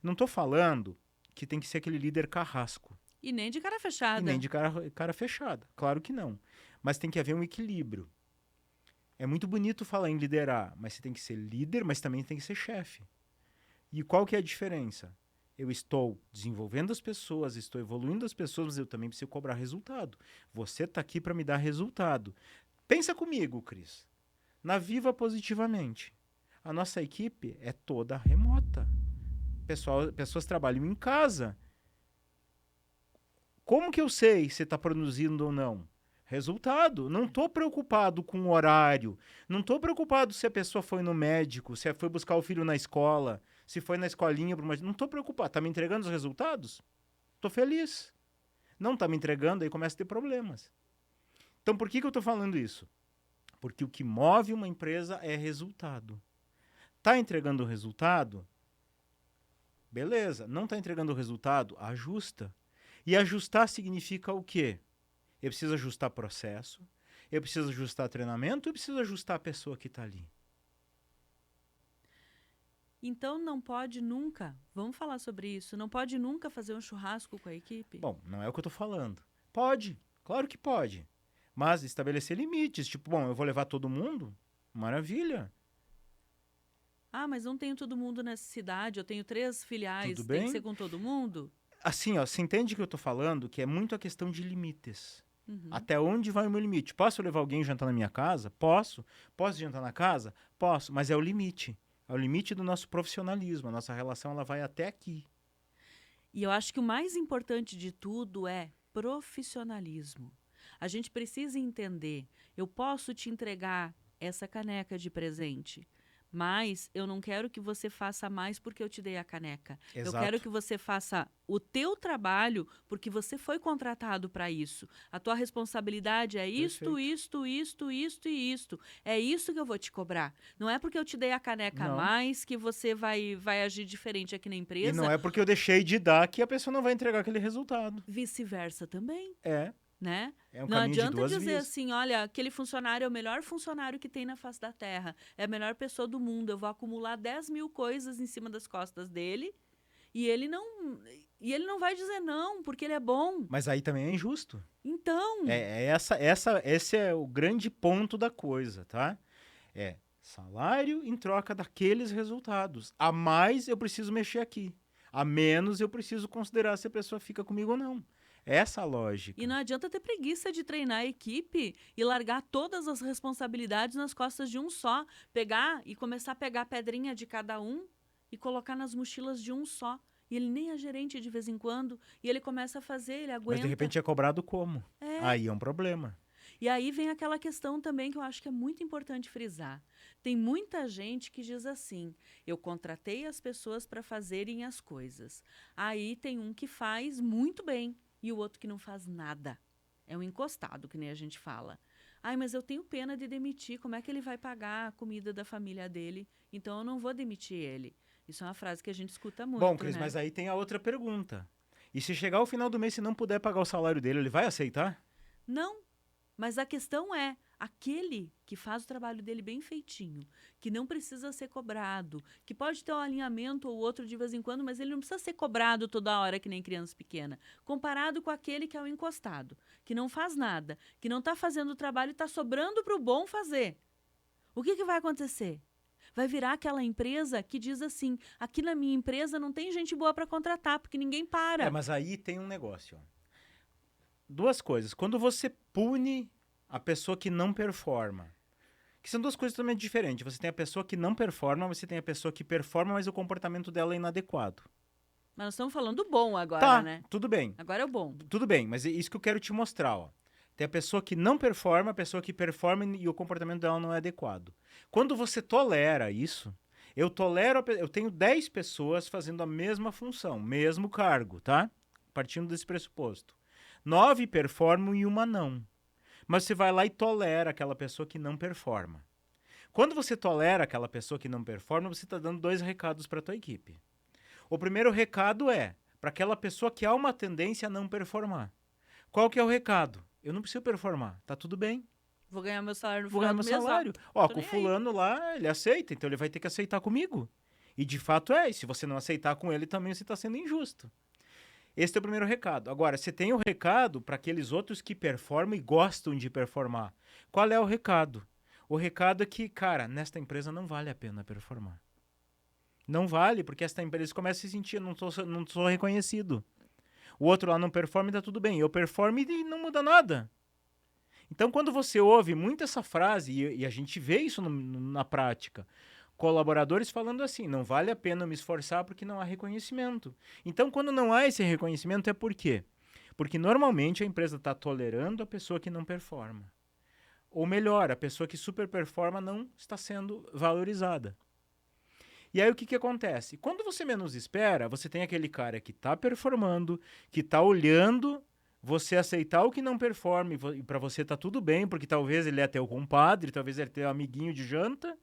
Não estou falando que tem que ser aquele líder carrasco. E nem de cara E fechada. nem de cara fechada. Claro que não. Mas tem que haver um equilíbrio. É muito bonito falar em liderar, mas você tem que ser líder, mas também tem que ser chefe. E qual que é a diferença? Eu estou desenvolvendo as pessoas, estou evoluindo as pessoas, mas eu também preciso cobrar resultado. Você está aqui para me dar resultado. Pensa comigo, Cris. Na Viva Positivamente, a nossa equipe é toda remota. Pessoas trabalham em casa. Como que eu sei se está produzindo ou não? Resultado. Não estou preocupado com o horário. Não estou preocupado se a pessoa foi no médico, se foi buscar o filho na escola, se foi na escolinha. Não estou preocupado. Está me entregando os resultados? Estou feliz. Não está me entregando, aí começa a ter problemas. Então, por que eu estou falando isso? Porque o que move uma empresa é resultado. Está entregando o resultado? Beleza. Não está entregando o resultado? Ajusta. E ajustar significa o quê? Eu preciso ajustar processo, eu preciso ajustar treinamento, eu preciso ajustar a pessoa que está ali. Então não pode nunca, vamos falar sobre isso, não pode nunca fazer um churrasco com a equipe? Bom, não é o que eu estou falando. Pode, claro que pode. Mas estabelecer limites, tipo, bom, eu vou levar todo mundo? Maravilha. Ah, mas não tenho todo mundo nessa cidade, eu tenho 3 filiais, Tudo tem bem? que ser com todo mundo? Assim, ó, você entende o que eu estou falando? Que é muito a questão de limites. Uhum. Até onde vai o meu limite? Posso levar alguém jantar na minha casa? Posso. Posso jantar na casa? Posso. Mas é o limite. É o limite do nosso profissionalismo. A nossa relação ela vai até aqui. E eu acho que o mais importante de tudo é profissionalismo. A gente precisa entender, eu posso te entregar essa caneca de presente, mas eu não quero que você faça mais porque eu te dei a caneca. Eu Exato. quero que você faça o teu trabalho porque você foi contratado para isso. A tua responsabilidade é isto, Perfeito. isto e isto. É isso que eu vou te cobrar. Não é porque eu te dei a caneca a Não. mais que você vai agir diferente aqui na E empresa. não é porque eu deixei de dar que a pessoa não vai entregar aquele resultado. Vice-versa também, É. né? É um Não caminho de adianta duas dizer vias. assim, olha, aquele funcionário é o melhor funcionário que tem na face da Terra, é a melhor pessoa do mundo, eu vou acumular 10 mil coisas em cima das costas dele e ele não vai dizer não, porque ele é bom. Mas aí também é injusto. Então, Esse é o grande ponto da coisa, tá? É salário em troca daqueles resultados. A mais eu preciso mexer aqui. A menos eu preciso considerar se a pessoa fica comigo ou não. Essa a lógica. e não adianta ter preguiça de treinar a equipe e largar todas as responsabilidades nas costas de um só, pegar e começar a pegar a pedrinha de cada um e colocar nas mochilas de um só. E ele nem é gerente de vez em quando, e ele começa a fazer, ele aguenta. Mas de repente é cobrado como? É. Aí é um problema. E aí vem aquela questão também que eu acho que é muito importante frisar. Tem muita gente que diz assim: eu contratei as pessoas para fazerem as coisas. Aí tem um que faz muito bem e o outro que não faz nada. É um encostado, que nem a gente fala. Ai, mas eu tenho pena de demitir. Como é que ele vai pagar a comida da família dele? Então eu não vou demitir ele. Isso é uma frase que a gente escuta muito. Bom, Cris, né? mas aí tem a outra pergunta. E se chegar ao final do mês e não puder pagar o salário dele, ele vai aceitar? Não, mas a questão é aquele que faz o trabalho dele bem feitinho, que não precisa ser cobrado, que pode ter um alinhamento ou outro de vez em quando, mas ele não precisa ser cobrado toda hora que nem criança pequena, comparado com aquele que é o encostado, que não faz nada, que não está fazendo o trabalho e está sobrando para o bom fazer. O que vai acontecer? Vai virar aquela empresa que diz assim: aqui na minha empresa não tem gente boa para contratar, porque ninguém para. Mas aí tem um negócio. Ó. Duas coisas. Quando você pune a pessoa que não performa, que são duas coisas totalmente diferentes. Você tem a pessoa que não performa, você tem a pessoa que performa, mas o comportamento dela é inadequado. Mas nós estamos falando do bom agora, Tá, né? tudo bem. Agora é o bom. Tudo bem, mas é isso que eu quero te mostrar, ó. Tem a pessoa que não performa, a pessoa que performa e o comportamento dela não é adequado. Quando você tolera isso, eu tenho 10 pessoas fazendo a mesma função, mesmo cargo, tá? Partindo desse pressuposto. 9 performam e uma não. Mas você vai lá e tolera aquela pessoa que não performa. Quando você tolera aquela pessoa que não performa, você está dando 2 recados para a tua equipe. O primeiro recado é para aquela pessoa que há uma tendência a não performar. Qual que é o recado? Eu não preciso performar, tá tudo bem. Vou ganhar meu salário no Vou final ganhar do meu mês, salário. Ó, Com o fulano lá, ele aceita, então ele vai ter que aceitar comigo. E de fato é, e se você não aceitar com ele, também você está sendo injusto. Esse é o primeiro recado. Agora, você tem o recado para aqueles outros que performam e gostam de performar. Qual é o recado? O recado é que, cara, nesta empresa não vale a pena performar. Não vale, porque esta empresa começa a se sentir, não sou reconhecido. O outro lá não performa e tá tudo bem. Eu performo e não muda nada. Então, quando você ouve muito essa frase, e a gente vê isso na prática, colaboradores falando assim, não vale a pena me esforçar porque não há reconhecimento. Então, quando não há esse reconhecimento, é por quê? Porque normalmente a empresa está tolerando a pessoa que não performa. Ou melhor, a pessoa que superperforma não está sendo valorizada. E aí o que acontece? Quando você menos espera, você tem aquele cara que está performando, que está olhando você aceitar o que não performa e para você tá tudo bem, porque talvez ele é teu compadre, talvez ele é teu amiguinho de janta,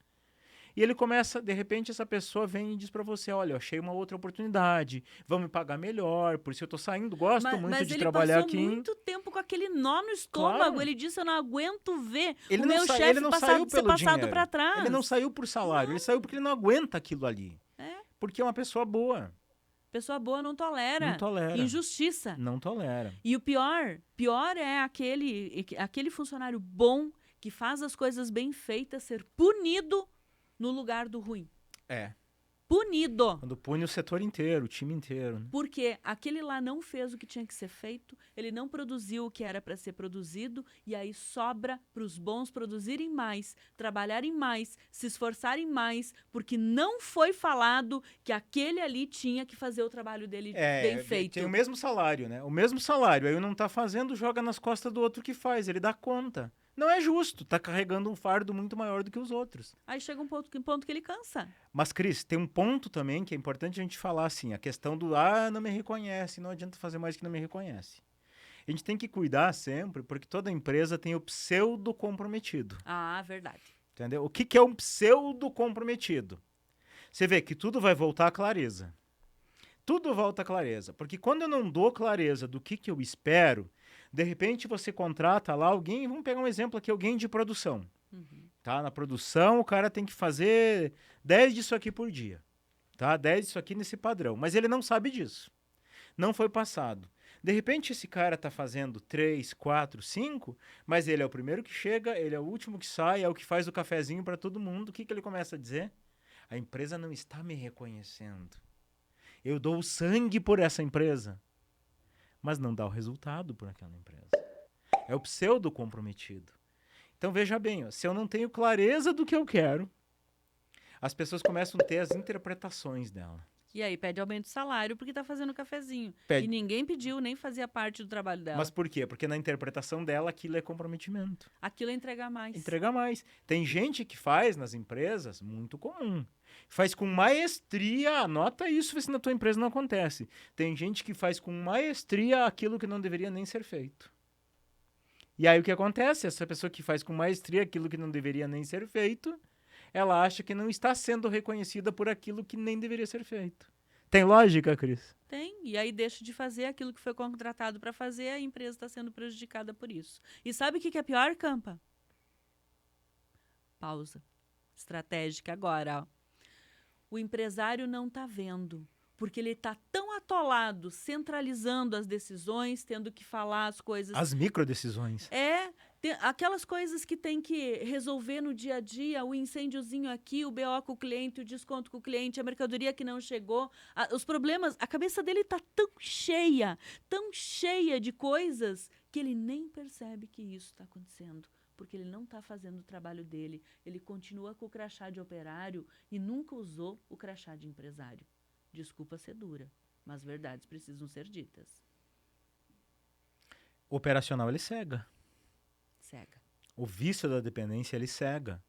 e ele começa, de repente essa pessoa vem e diz para você, olha, eu achei uma outra oportunidade, vão me pagar melhor, por isso eu tô saindo, gosto muito de trabalhar aqui. Mas ele passou muito tempo com aquele nó no estômago, Claro. Ele disse, eu não aguento ver ele o meu chefe ser passado para trás. Ele não saiu por salário, ele saiu porque ele não aguenta aquilo ali. Porque é uma pessoa boa. Pessoa boa não tolera. Não tolera. Injustiça. Não tolera. E o pior é aquele funcionário bom que faz as coisas bem feitas ser punido no lugar do ruim. É. Punido. Quando pune o setor inteiro, o time inteiro. Né? Porque aquele lá não fez o que tinha que ser feito, ele não produziu o que era para ser produzido, e aí sobra para os bons produzirem mais, trabalharem mais, se esforçarem mais, porque não foi falado que aquele ali tinha que fazer o trabalho dele bem feito. Tem o mesmo salário, né? O mesmo salário. Aí não tá fazendo, joga nas costas do outro que faz. Ele dá conta. Não é justo, tá carregando um fardo muito maior do que os outros. Aí chega um ponto que ele cansa. Mas, Cris, tem um ponto também que é importante a gente falar assim, a questão do, não me reconhece, não adianta fazer mais que não me reconhece. A gente tem que cuidar sempre, porque toda empresa tem o pseudo comprometido. Ah, verdade. Entendeu? O que é um pseudo comprometido? Você vê que tudo vai voltar à clareza. Tudo volta à clareza, porque quando eu não dou clareza do que eu espero, de repente você contrata lá alguém, vamos pegar um exemplo aqui, alguém de produção. Tá? Na produção o cara tem que fazer 10 disso aqui por dia. Tá? 10 disso aqui nesse padrão. Mas ele não sabe disso. Não foi passado. De repente esse cara tá fazendo 3, 4, 5, mas ele é o primeiro que chega, ele é o último que sai, é o que faz o cafezinho para todo mundo. O que ele começa a dizer? A empresa não está me reconhecendo. Eu dou o sangue por essa empresa. Mas não dá o resultado por aquela empresa. É o pseudo comprometido. Então veja bem, se eu não tenho clareza do que eu quero, as pessoas começam a ter as interpretações dela. E aí pede aumento de salário porque tá fazendo cafezinho. E ninguém pediu, nem fazia parte do trabalho dela. Mas por quê? Porque na interpretação dela aquilo é comprometimento. Aquilo é entregar mais. Entregar mais. Tem gente que faz nas empresas, muito comum. Faz com maestria, anota isso, vê se na tua empresa não acontece. Tem gente que faz com maestria aquilo que não deveria nem ser feito. E aí o que acontece? Essa pessoa que faz com maestria aquilo que não deveria nem ser feito, ela acha que não está sendo reconhecida por aquilo que nem deveria ser feito. Tem lógica, Cris? Tem, e aí deixa de fazer aquilo que foi contratado para fazer, a empresa está sendo prejudicada por isso. E sabe o que é pior, Campa? Pausa. Estratégica agora, ó. O empresário não está vendo, porque ele está tão atolado, centralizando as decisões, tendo que falar as coisas... As microdecisões. Aquelas coisas que tem que resolver no dia a dia, o incêndiozinho aqui, o BO com o cliente, o desconto com o cliente, a mercadoria que não chegou, os problemas, a cabeça dele está tão cheia de coisas, que ele nem percebe que isso está acontecendo. Porque ele não está fazendo o trabalho dele, ele continua com o crachá de operário e nunca usou o crachá de empresário. Desculpa ser dura, mas verdades precisam ser ditas. O operacional, ele cega. Cega. O vício da dependência, ele cega.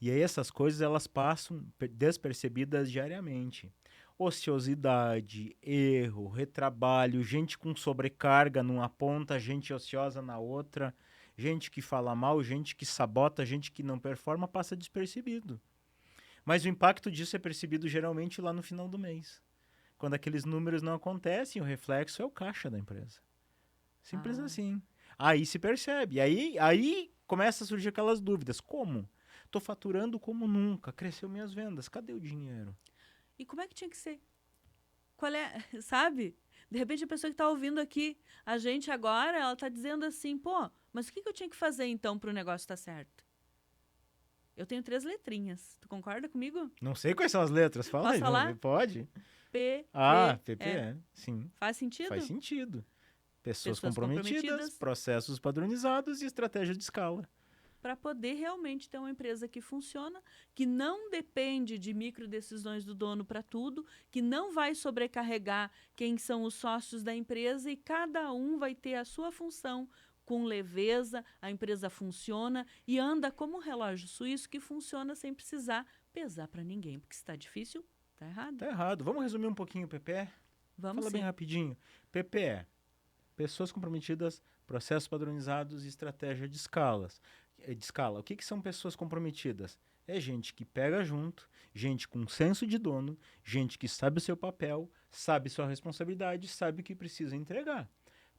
E aí essas coisas, elas passam despercebidas diariamente. Ociosidade, erro, retrabalho, gente com sobrecarga numa ponta, gente ociosa na outra... Gente que fala mal, gente que sabota, gente que não performa, passa despercebido. Mas o impacto disso é percebido geralmente lá no final do mês. Quando aqueles números não acontecem, o reflexo é o caixa da empresa. Simples assim. Aí se percebe. Aí começa a surgir aquelas dúvidas. Como? Estou faturando como nunca, cresceu minhas vendas, cadê o dinheiro? E como é que tinha que ser? Qual é, sabe? De repente, a pessoa que está ouvindo aqui, a gente agora, ela está dizendo assim, pô, mas o que eu tinha que fazer, então, para o negócio estar certo? Eu tenho 3 letrinhas. Tu concorda comigo? Não sei quais são as letras. Fala Posso aí, falar? pode. P, Ah, P, E. PPE. Sim, Faz sentido? faz sentido. Pessoas Pessoas comprometidas, comprometidas, processos padronizados e estratégia de escala. para poder realmente ter uma empresa que funciona, que não depende de microdecisões do dono para tudo, que não vai sobrecarregar quem são os sócios da empresa e cada um vai ter a sua função com leveza, a empresa funciona e anda como um relógio suíço que funciona sem precisar pesar para ninguém, porque se está difícil, está errado. Tá errado. Vamos resumir um pouquinho o PPE? Vamos Fala bem sim. rapidinho. PPE. Pessoas comprometidas, processos padronizados e estratégia de escalas. De escala. O que são pessoas comprometidas? É gente que pega junto, gente com senso de dono, gente que sabe o seu papel, sabe sua responsabilidade, sabe o que precisa entregar.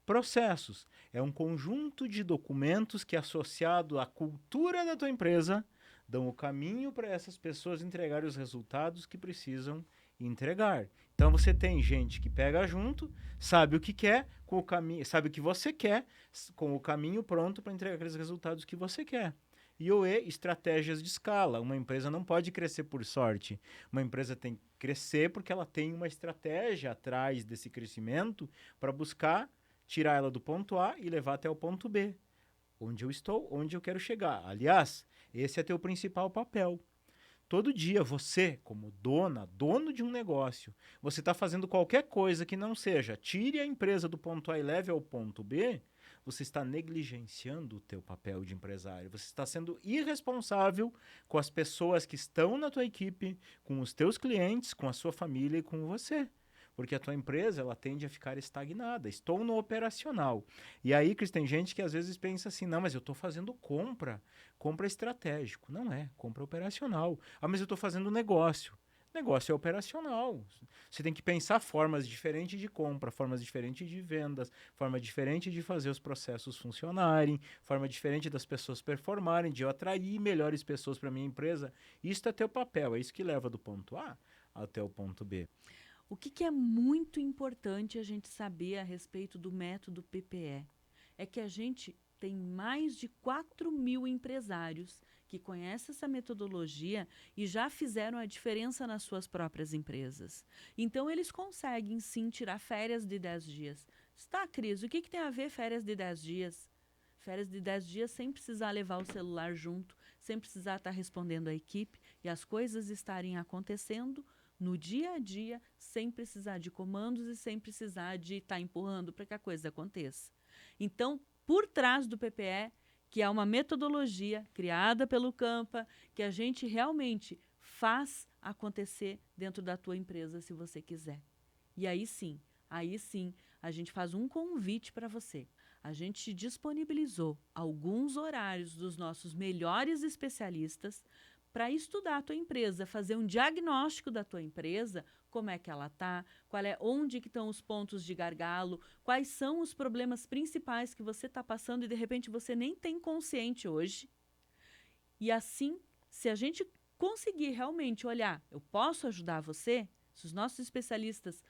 Processos é um conjunto de documentos que, associado à cultura da tua empresa, dão o caminho para essas pessoas entregarem os resultados que precisam entregar. Então você tem gente que pega junto, sabe o que quer, com o caminho, sabe o que você quer, com o caminho pronto para entregar aqueles resultados que você quer. E o E, estratégias de escala. Uma empresa não pode crescer por sorte. Uma empresa tem que crescer porque ela tem uma estratégia atrás desse crescimento para buscar tirar ela do ponto A e levar até o ponto B. Onde eu estou, onde eu quero chegar. Aliás, esse é teu principal papel. Todo dia você, como dono de um negócio, você está fazendo qualquer coisa que não seja tire a empresa do ponto A e leve ao ponto B, você está negligenciando o teu papel de empresário. Você está sendo irresponsável com as pessoas que estão na tua equipe, com os teus clientes, com a sua família e com você. Porque a tua empresa, ela tende a ficar estagnada. Estou no operacional. E aí, Cris, tem gente que às vezes pensa assim, não, mas eu estou fazendo compra estratégico. Não é, compra operacional. Ah, mas eu estou fazendo negócio. Negócio é operacional. Você tem que pensar formas diferentes de compra, formas diferentes de vendas, forma diferente de fazer os processos funcionarem, forma diferente das pessoas performarem, de eu atrair melhores pessoas para minha empresa. Isso é teu papel, é isso que leva do ponto A até o ponto B. O que é muito importante a gente saber a respeito do método PPE? É que a gente tem mais de 4.000 empresários que conhecem essa metodologia e já fizeram a diferença nas suas próprias empresas. Então, eles conseguem, sim, tirar férias de 10 dias. Tá, Cris, o que tem a ver férias de 10 dias? Férias de 10 dias sem precisar levar o celular junto, sem precisar estar respondendo à equipe e as coisas estarem acontecendo no dia a dia, sem precisar de comandos e sem precisar de estar empurrando para que a coisa aconteça. Então, por trás do PPE, que é uma metodologia criada pelo Campa, que a gente realmente faz acontecer dentro da tua empresa, se você quiser. E aí sim, a gente faz um convite para você. A gente disponibilizou alguns horários dos nossos melhores especialistas para estudar a tua empresa, fazer um diagnóstico da tua empresa, como é que ela está, onde que estão os pontos de gargalo, quais são os problemas principais que você está passando e de repente você nem tem consciente hoje. E assim, se a gente conseguir realmente olhar, eu posso ajudar você, se os nossos especialistas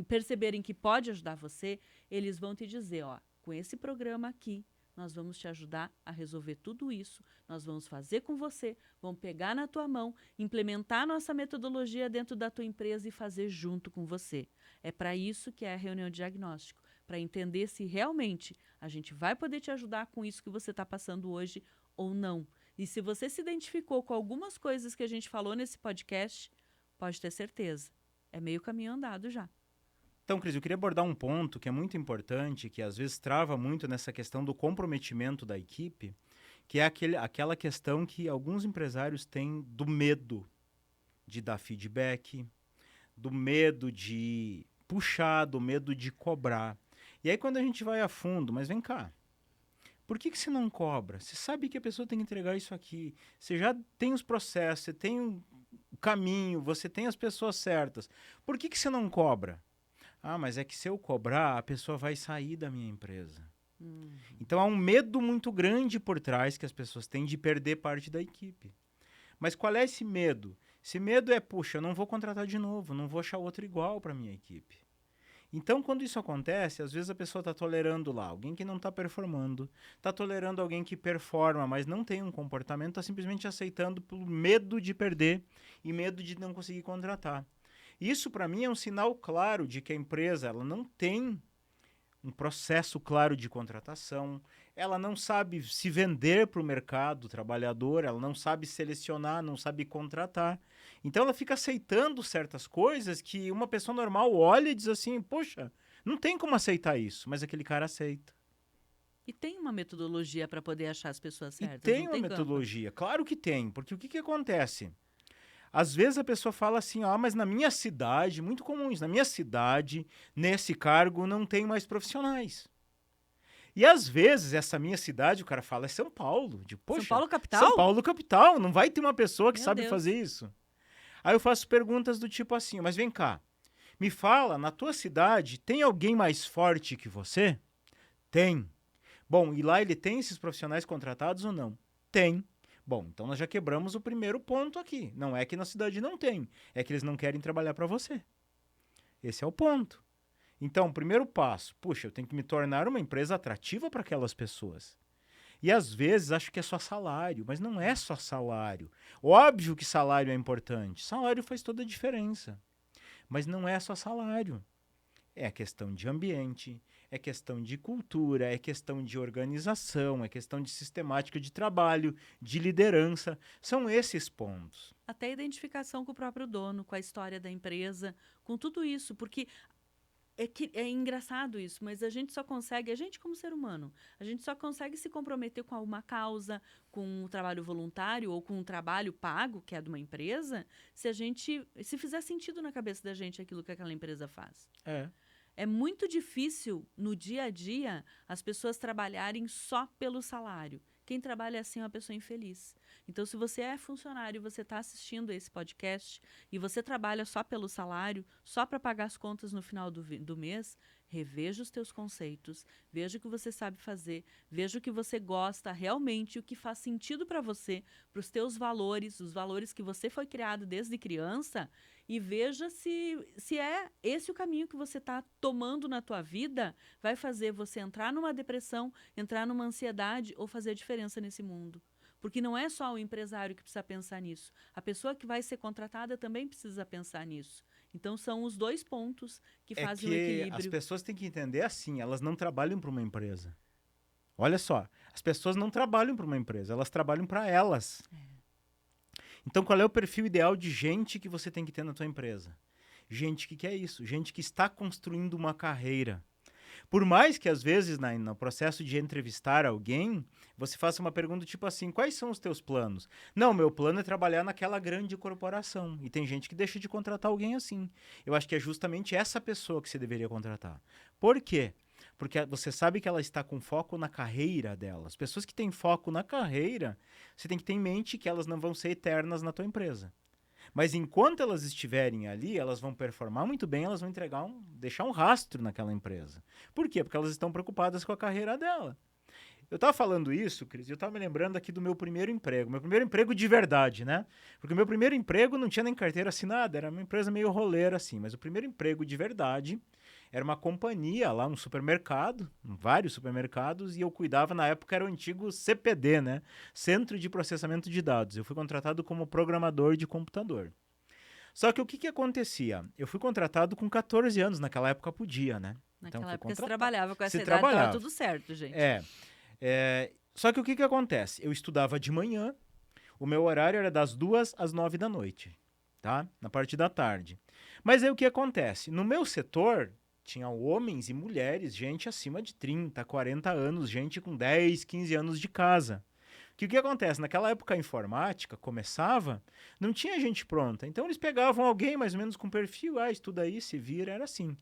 perceberem que pode ajudar você, eles vão te dizer, ó, com esse programa aqui, nós vamos te ajudar a resolver tudo isso, nós vamos fazer com você, vamos pegar na tua mão, implementar nossa metodologia dentro da tua empresa e fazer junto com você. É para isso que é a reunião de diagnóstico, para entender se realmente a gente vai poder te ajudar com isso que você está passando hoje ou não. E se você se identificou com algumas coisas que a gente falou nesse podcast, pode ter certeza, é meio caminho andado já. Então, Cris, eu queria abordar um ponto que é muito importante, que às vezes trava muito nessa questão do comprometimento da equipe, que é aquela questão que alguns empresários têm do medo de dar feedback, do medo de puxar, do medo de cobrar. E aí quando a gente vai a fundo, mas vem cá, por que você não cobra? Você sabe que a pessoa tem que entregar isso aqui, você já tem os processos, você tem o caminho, você tem as pessoas certas. Por que você não cobra? Ah, mas é que se eu cobrar, a pessoa vai sair da minha empresa. Então há um medo muito grande por trás que as pessoas têm de perder parte da equipe. Mas qual é esse medo? Esse medo é, puxa, eu não vou contratar de novo, não vou achar outro igual para minha equipe. Então, quando isso acontece, às vezes a pessoa está tolerando lá alguém que não está performando, está tolerando alguém que performa, mas não tem um comportamento, está simplesmente aceitando por medo de perder e medo de não conseguir contratar. Isso, para mim, é um sinal claro de que a empresa ela não tem um processo claro de contratação, ela não sabe se vender para o mercado trabalhador, ela não sabe selecionar, não sabe contratar. Então ela fica aceitando certas coisas que uma pessoa normal olha e diz assim, poxa, não tem como aceitar isso, mas aquele cara aceita. E tem uma metodologia para poder achar as pessoas E certas, tem não uma tem, Campa? metodologia, claro que tem, porque o que acontece? Às vezes a pessoa fala assim, mas na minha cidade, muito comum isso, na minha cidade, nesse cargo não tem mais profissionais. E às vezes essa minha cidade, o cara fala, é São Paulo. São Paulo capital? São Paulo capital, não vai ter uma pessoa que Meu sabe Deus. fazer isso. Aí eu faço perguntas do tipo assim, mas vem cá, me fala, na tua cidade tem alguém mais forte que você? Tem. Bom, e lá ele tem esses profissionais contratados ou não? Tem. Bom, então nós já quebramos o primeiro ponto aqui. Não é que na cidade não tem, é que eles não querem trabalhar para você. Esse é o ponto. Então, primeiro passo, puxa, eu tenho que me tornar uma empresa atrativa para aquelas pessoas. E às vezes acho que é só salário, mas não é só salário. Óbvio que salário é importante, salário faz toda a diferença. Mas não é só salário. É questão de ambiente, é questão de cultura, é questão de organização, é questão de sistemática de trabalho, de liderança. São esses pontos. Até a identificação com o próprio dono, com a história da empresa, com tudo isso, porque é engraçado isso, mas a gente como ser humano, a gente só consegue se comprometer com uma causa, com um trabalho voluntário ou com um trabalho pago, que é de uma empresa, se fizer sentido na cabeça da gente aquilo que aquela empresa faz. É muito difícil, no dia a dia, as pessoas trabalharem só pelo salário. Quem trabalha assim é uma pessoa infeliz. Então, se você é funcionário e você está assistindo esse podcast e você trabalha só pelo salário, só para pagar as contas no final do mês, reveja os teus conceitos, veja o que você sabe fazer, veja o que você gosta realmente, o que faz sentido para você, para os teus valores, os valores que você foi criado desde criança, e veja se é esse o caminho que você está tomando na tua vida, vai fazer você entrar numa depressão, entrar numa ansiedade ou fazer diferença nesse mundo. Porque não é só o empresário que precisa pensar nisso. A pessoa que vai ser contratada também precisa pensar nisso. Então, são os dois pontos que fazem o equilíbrio. As pessoas têm que entender assim, elas não trabalham para uma empresa. Olha só, as pessoas não trabalham para uma empresa, elas trabalham para elas. Então, qual é o perfil ideal de gente que você tem que ter na tua empresa? Gente que quer isso, gente que está construindo uma carreira. Por mais que, às vezes, no processo de entrevistar alguém, você faça uma pergunta tipo assim, quais são os teus planos? Não, meu plano é trabalhar naquela grande corporação. E tem gente que deixa de contratar alguém assim. Eu acho que é justamente essa pessoa que você deveria contratar. Por quê? Porque você sabe que ela está com foco na carreira dela. As pessoas que têm foco na carreira, você tem que ter em mente que elas não vão ser eternas na tua empresa. Mas enquanto elas estiverem ali, elas vão performar muito bem, elas vão deixar um rastro naquela empresa. Por quê? Porque elas estão preocupadas com a carreira dela. Eu estava falando isso, Cris, e eu estava me lembrando aqui do meu primeiro emprego. Meu primeiro emprego de verdade, né? Porque o meu primeiro emprego não tinha nem carteira assinada, era uma empresa meio roleira assim. Mas o primeiro emprego de verdade era uma companhia lá, um supermercado, vários supermercados, e eu cuidava, na época era o antigo CPD, né? Centro de Processamento de Dados. Eu fui contratado como programador de computador. Só que o que acontecia? Eu fui contratado com 14 anos, naquela época podia, né? Naquela época você trabalhava com essa idade, trabalhava. Tava tudo certo, gente. Só que o que acontece? Eu estudava de manhã, o meu horário era das 2 às 9 da noite, tá? Na parte da tarde. Mas aí o que acontece? No meu setor, tinha homens e mulheres, gente acima de 30, 40 anos, gente com 10, 15 anos de casa. O que acontece? Naquela época a informática começava, não tinha gente pronta. Então eles pegavam alguém mais ou menos com perfil, estuda aí, se vira, era assim.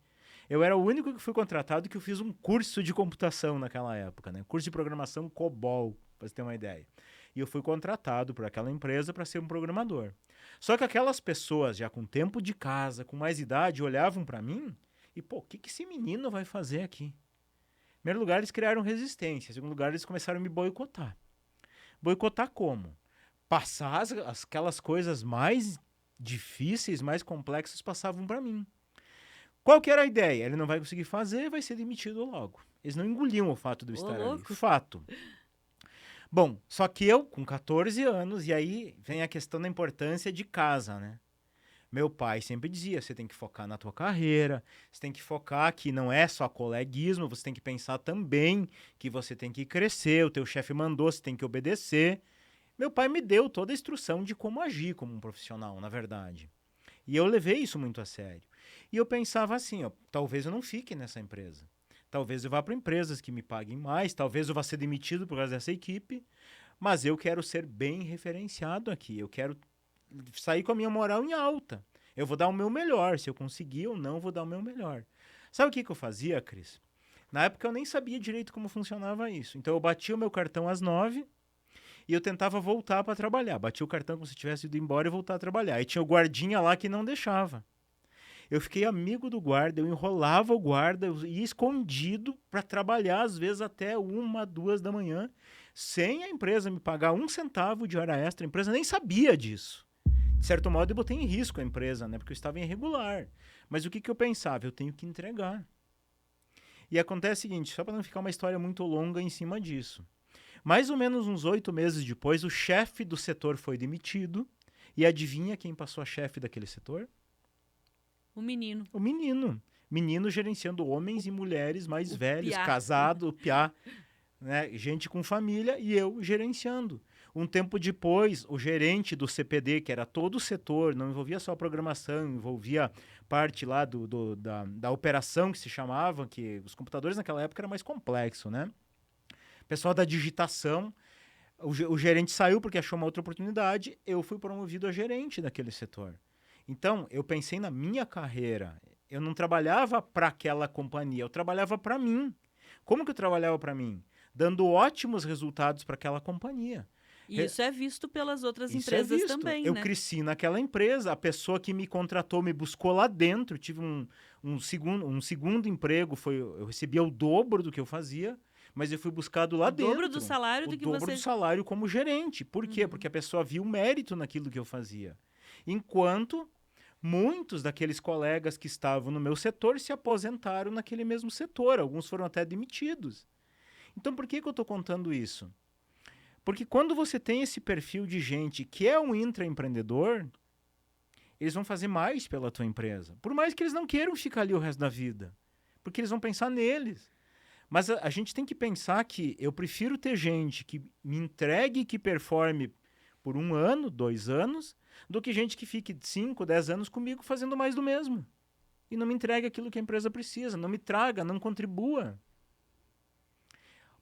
Eu era o único que fui contratado que eu fiz um curso de computação naquela época, né? Curso de programação COBOL, para você ter uma ideia. E eu fui contratado por aquela empresa para ser um programador. Só que aquelas pessoas já com tempo de casa, com mais idade, olhavam para mim e, o que esse menino vai fazer aqui? Em primeiro lugar, eles criaram resistência. Em segundo lugar, eles começaram a me boicotar. Boicotar como? Passar aquelas coisas mais difíceis, mais complexas, passavam para mim. Qual que era a ideia? Ele não vai conseguir fazer, vai ser demitido logo. Eles não engoliam o fato de eu estar ali. louco. Fato. Bom, só que eu, com 14 anos, e aí vem a questão da importância de casa, né? Meu pai sempre dizia, você tem que focar na tua carreira, você tem que focar que não é só coleguismo, você tem que pensar também que você tem que crescer, o teu chefe mandou, você tem que obedecer. Meu pai me deu toda a instrução de como agir como um profissional, na verdade. E eu levei isso muito a sério. E eu pensava assim, ó, talvez eu não fique nessa empresa. Talvez eu vá para empresas que me paguem mais, talvez eu vá ser demitido por causa dessa equipe, mas eu quero ser bem referenciado aqui. Eu quero sair com a minha moral em alta. Eu vou dar o meu melhor. Se eu conseguir ou não, vou dar o meu melhor. Sabe o que eu fazia, Cris? Na época eu nem sabia direito como funcionava isso. Então eu batia o meu cartão às 9h e eu tentava voltar para trabalhar. Batia o cartão como se tivesse ido embora e voltar a trabalhar. E tinha o guardinha lá que não deixava. Eu fiquei amigo do guarda, eu enrolava o guarda, eu ia escondido para trabalhar, às vezes até 1, 2 da manhã, sem a empresa me pagar 1 centavo de hora extra. A empresa nem sabia disso. De certo modo, eu botei em risco a empresa, né? Porque eu estava irregular. Mas o que eu pensava? Eu tenho que entregar. E acontece o seguinte, só para não ficar uma história muito longa em cima disso. Mais ou menos uns 8 meses depois, o chefe do setor foi demitido. E adivinha quem passou a chefe daquele setor? O menino. O menino. Menino gerenciando homens e mulheres mais velhos, piá. casado, piá, né? Gente com família, e eu gerenciando. Um tempo depois, o gerente do CPD, que era todo o setor, não envolvia só a programação, envolvia parte lá da operação, que se chamava, que os computadores naquela época era mais complexo, né? Pessoal da digitação, o gerente saiu porque achou uma outra oportunidade, eu fui promovido a gerente daquele setor. Então, eu pensei na minha carreira. Eu não trabalhava para aquela companhia, eu trabalhava para mim. Como que eu trabalhava para mim? Dando ótimos resultados para aquela companhia. E isso é visto pelas outras Isso empresas visto. também, Eu né? cresci naquela empresa, a pessoa que me contratou me buscou lá dentro, tive um segundo emprego, eu recebia o dobro do que eu fazia, mas eu fui buscado lá dentro. O dobro do salário do que você... O dobro do salário como gerente. Por quê? Porque a pessoa viu mérito naquilo que eu fazia. Enquanto muitos daqueles colegas que estavam no meu setor se aposentaram naquele mesmo setor. Alguns foram até demitidos. Então, por que eu estou contando isso? Porque quando você tem esse perfil de gente que é um intraempreendedor, eles vão fazer mais pela tua empresa. Por mais que eles não queiram ficar ali o resto da vida. Porque eles vão pensar neles. Mas a gente tem que pensar que eu prefiro ter gente que me entregue e que performe por 1 ano, 2 anos, do que gente que fique 5, 10 anos comigo fazendo mais do mesmo. E não me entregue aquilo que a empresa precisa, não me traga, não contribua.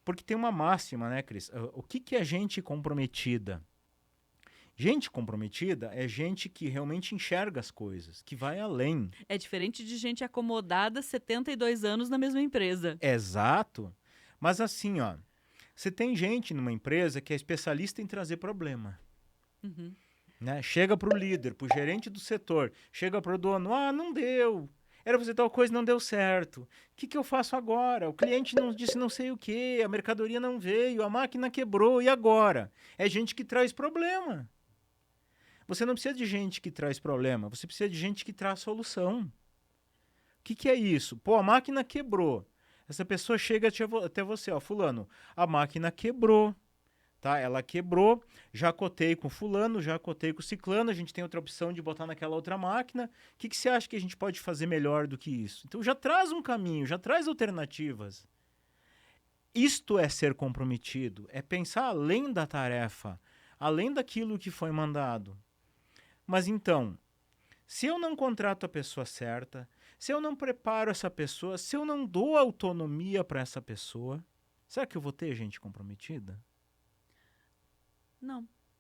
Porque tem uma máxima, né, Cris? O que é gente comprometida? Gente comprometida é gente que realmente enxerga as coisas, que vai além. É diferente de gente acomodada 72 anos na mesma empresa. Exato. Mas assim, ó, você tem gente numa empresa que é especialista em trazer problema. Uhum. Né? Chega para o líder, para o gerente do setor, chega para o dono, não deu, era fazer tal coisa, não deu certo. O que eu faço agora? O cliente não disse não sei o quê, a mercadoria não veio, a máquina quebrou, e agora? É gente que traz problema. Você não precisa de gente que traz problema, você precisa de gente que traz solução. O que é isso? Pô, a máquina quebrou. Essa pessoa chega até você, ó, fulano, a máquina quebrou. Tá? Ela quebrou, já cotei com fulano, já cotei com ciclano, a gente tem outra opção de botar naquela outra máquina. O que você acha que a gente pode fazer melhor do que isso? Então já traz um caminho, já traz alternativas. Isto é ser comprometido, é pensar além da tarefa, além daquilo que foi mandado. Mas então, se eu não contrato a pessoa certa, se eu não preparo essa pessoa, se eu não dou autonomia para essa pessoa, será que eu vou ter gente comprometida?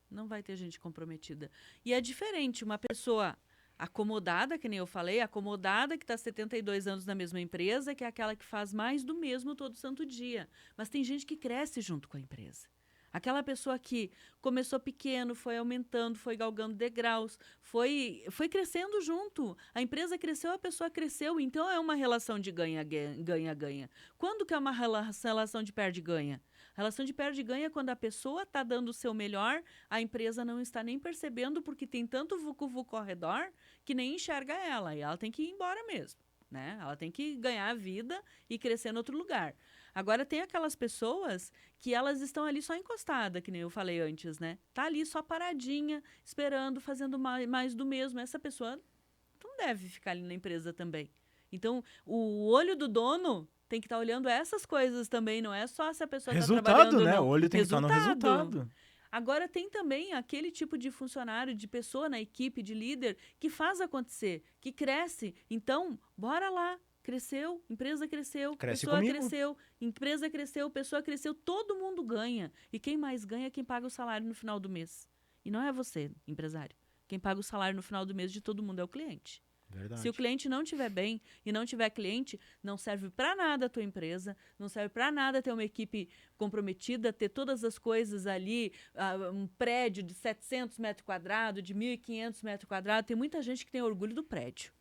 Não vai ter gente comprometida. E é diferente, uma pessoa acomodada, que nem eu falei, acomodada que está 72 anos na mesma empresa, que é aquela que faz mais do mesmo todo santo dia. Mas tem gente que cresce junto com a empresa. Aquela pessoa que começou pequeno, foi aumentando, foi galgando degraus, foi crescendo junto. A empresa cresceu, a pessoa cresceu. Então é uma relação de ganha-ganha. Quando que é uma relação de perde-ganha? A relação de perde-ganha é quando a pessoa está dando o seu melhor, a empresa não está nem percebendo porque tem tanto vucu-vucu ao redor que nem enxerga ela. E ela tem que ir embora mesmo. né? Ela tem que ganhar a vida e crescer em outro lugar. Agora, tem aquelas pessoas que elas estão ali só encostadas, que nem eu falei antes, né? Tá ali só paradinha, esperando, fazendo mais do mesmo. Essa pessoa não deve ficar ali na empresa também. Então, o olho do dono tem que estar olhando essas coisas também, não é só se a pessoa está trabalhando Resultado, ou né? não. O olho tem que estar no resultado. Agora, tem também aquele tipo de funcionário, de pessoa na equipe, de líder, que faz acontecer, que cresce. Então, bora lá. Cresceu, empresa cresceu, Cresce pessoa comigo. cresceu, empresa cresceu, pessoa cresceu, todo mundo ganha. E quem mais ganha é quem paga o salário no final do mês. E não é você, empresário. Quem paga o salário no final do mês de todo mundo é o cliente. Verdade. Se o cliente não estiver bem e não tiver cliente, não serve para nada a tua empresa, não serve para nada ter uma equipe comprometida, ter todas as coisas ali, um prédio de 700 metros quadrados, de 1.500 metros quadrados. Tem muita gente que tem orgulho do prédio.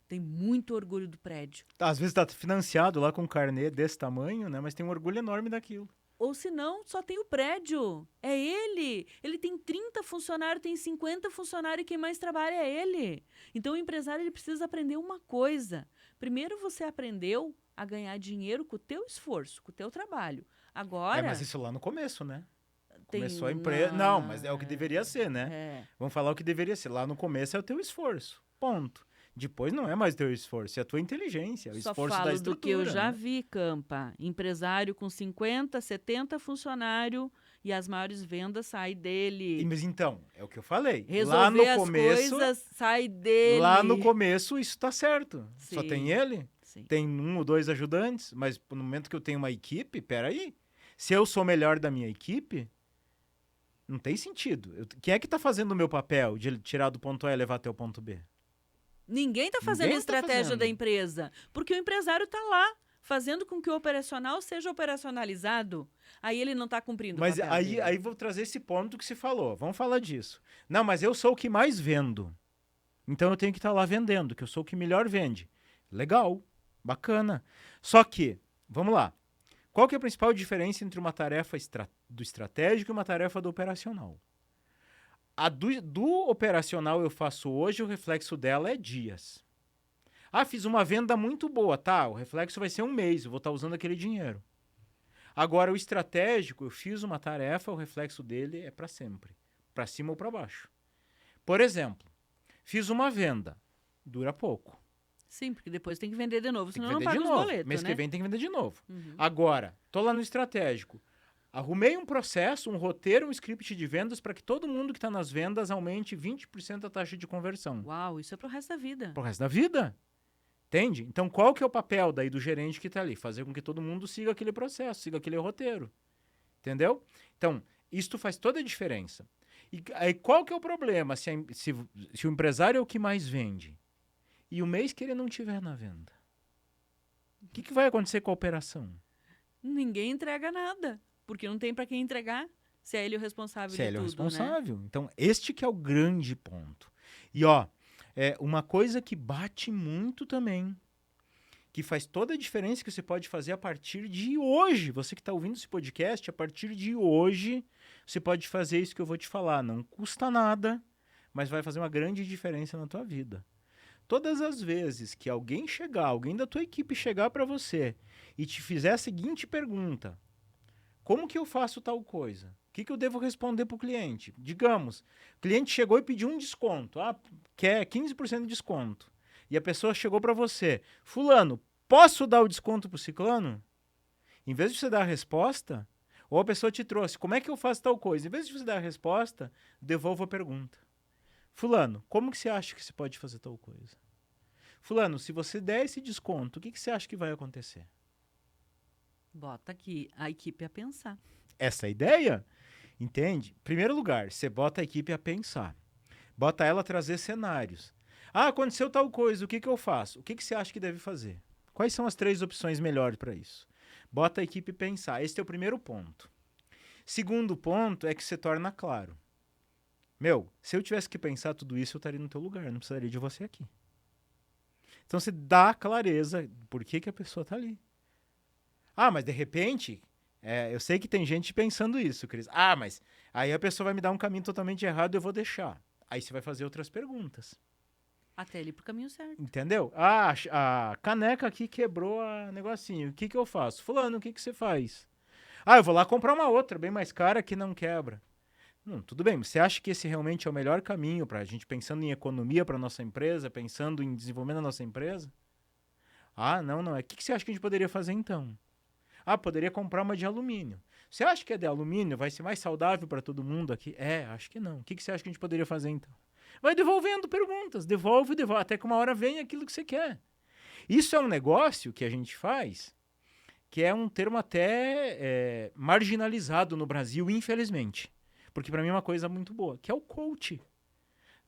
Tem muito orgulho do prédio. Às vezes tá financiado lá com um carnê desse tamanho, né? Mas tem um orgulho enorme daquilo. Ou se não, só tem o prédio. É ele. Ele tem 30 funcionários, tem 50 funcionários e quem mais trabalha é ele. Então, o empresário ele precisa aprender uma coisa. Primeiro, você aprendeu a ganhar dinheiro com o teu esforço, com o teu trabalho. Agora... mas isso lá no começo, né? tem Começou a empresa... Não, mas é o que deveria ser, né? Vamos falar o que deveria ser. Lá no começo é o teu esforço. Ponto. Depois não é mais o teu esforço, é a tua inteligência, o esforço da estrutura. Só falo do que eu já né? vi, Campa. Empresário com 50, 70 funcionários e as maiores vendas saem dele. Mas então, é o que eu falei. Resolver lá no as começo, coisas sai dele. Lá no começo isso tá certo. Sim. Só tem ele, Sim. tem 1 ou 2 ajudantes, mas no momento que eu tenho uma equipe, peraí. Se eu sou melhor da minha equipe, não tem sentido. Quem é que tá fazendo o meu papel de tirar do ponto A e levar até o ponto B? Ninguém está fazendo a estratégia da empresa, porque o empresário está lá, fazendo com que o operacional seja operacionalizado. Aí ele não está cumprindo o papel dele. Mas aí vou trazer esse ponto que se falou. Vamos falar disso. Não, mas eu sou o que mais vendo. Então eu tenho que estar lá vendendo, que eu sou o que melhor vende. Legal, bacana. Só que, vamos lá. Qual que é a principal diferença entre uma tarefa do estratégico e uma tarefa do operacional? A do operacional eu faço hoje, o reflexo dela é dias. Ah, fiz uma venda muito boa, tá? O reflexo vai ser 1 mês, eu vou estar usando aquele dinheiro. Agora, o estratégico, eu fiz uma tarefa, o reflexo dele é para sempre. Para cima ou para baixo. Por exemplo, fiz uma venda, dura pouco. Sim, porque depois tem que vender de novo, senão não paga os boletos, Mês né? que vem tem que vender de novo. Agora, tô lá no estratégico. Arrumei um processo, um roteiro, um script de vendas para que todo mundo que está nas vendas aumente 20% a taxa de conversão. Uau, isso é pro resto da vida. Pro resto da vida. Entende? Então, qual que é o papel daí do gerente que está ali? Fazer com que todo mundo siga aquele processo, siga aquele roteiro. Entendeu? Então, isto faz toda a diferença. E aí, qual que é o problema se o empresário é o que mais vende e o mês que ele não tiver na venda? O que vai acontecer com a operação? Ninguém entrega nada. Porque não tem para quem entregar, se é ele o responsável de tudo, Se é ele o responsável. Né? Então, este que é o grande ponto. E, uma coisa que bate muito também, que faz toda a diferença que você pode fazer a partir de hoje. Você que está ouvindo esse podcast, a partir de hoje, você pode fazer isso que eu vou te falar. Não custa nada, mas vai fazer uma grande diferença na tua vida. Todas as vezes que alguém da tua equipe chegar para você e te fizer a seguinte pergunta: como que eu faço tal coisa? O que eu devo responder para o cliente? Digamos, o cliente chegou e pediu um desconto. Quer 15% de desconto. E a pessoa chegou para você: fulano, posso dar o desconto para o ciclano? Em vez de você dar a resposta, ou a pessoa te trouxe: como é que eu faço tal coisa? Em vez de você dar a resposta, devolva a pergunta. Fulano, como que você acha que você pode fazer tal coisa? Fulano, se você der esse desconto, o que você acha que vai acontecer? Bota aqui a equipe a pensar. Essa é a ideia, entende? Primeiro lugar, você bota a equipe a pensar. Bota ela a trazer cenários. Aconteceu tal coisa, o que eu faço? O que você acha que deve fazer? Quais são as 3 opções melhores para isso? Bota a equipe a pensar. Esse é o primeiro ponto. Segundo ponto é que você torna claro. Se eu tivesse que pensar tudo isso, eu estaria no teu lugar, não precisaria de você aqui. Então você dá clareza por que a pessoa está ali. Mas de repente, eu sei que tem gente pensando isso, Cris. Mas aí a pessoa vai me dar um caminho totalmente errado e eu vou deixar. Aí você vai fazer outras perguntas. Até ele ir pro caminho certo. Entendeu? Ah, a caneca aqui quebrou a negocinho. O que eu faço? Fulano, o que você faz? Ah, eu vou lá comprar uma outra, bem mais cara, que não quebra. Tudo bem, você acha que esse realmente é o melhor caminho para a gente, pensando em economia para nossa empresa, pensando em desenvolvimento da nossa empresa? Ah, não é. O que você acha que a gente poderia fazer então? Ah, poderia comprar uma de alumínio. Você acha que a de alumínio vai ser mais saudável para todo mundo aqui? Acho que não. O que você acha que a gente poderia fazer então? Vai devolvendo perguntas, devolve, até que uma hora vem aquilo que você quer. Isso é um negócio que a gente faz, que é um termo até marginalizado no Brasil, infelizmente. Porque para mim é uma coisa muito boa, que é o coach.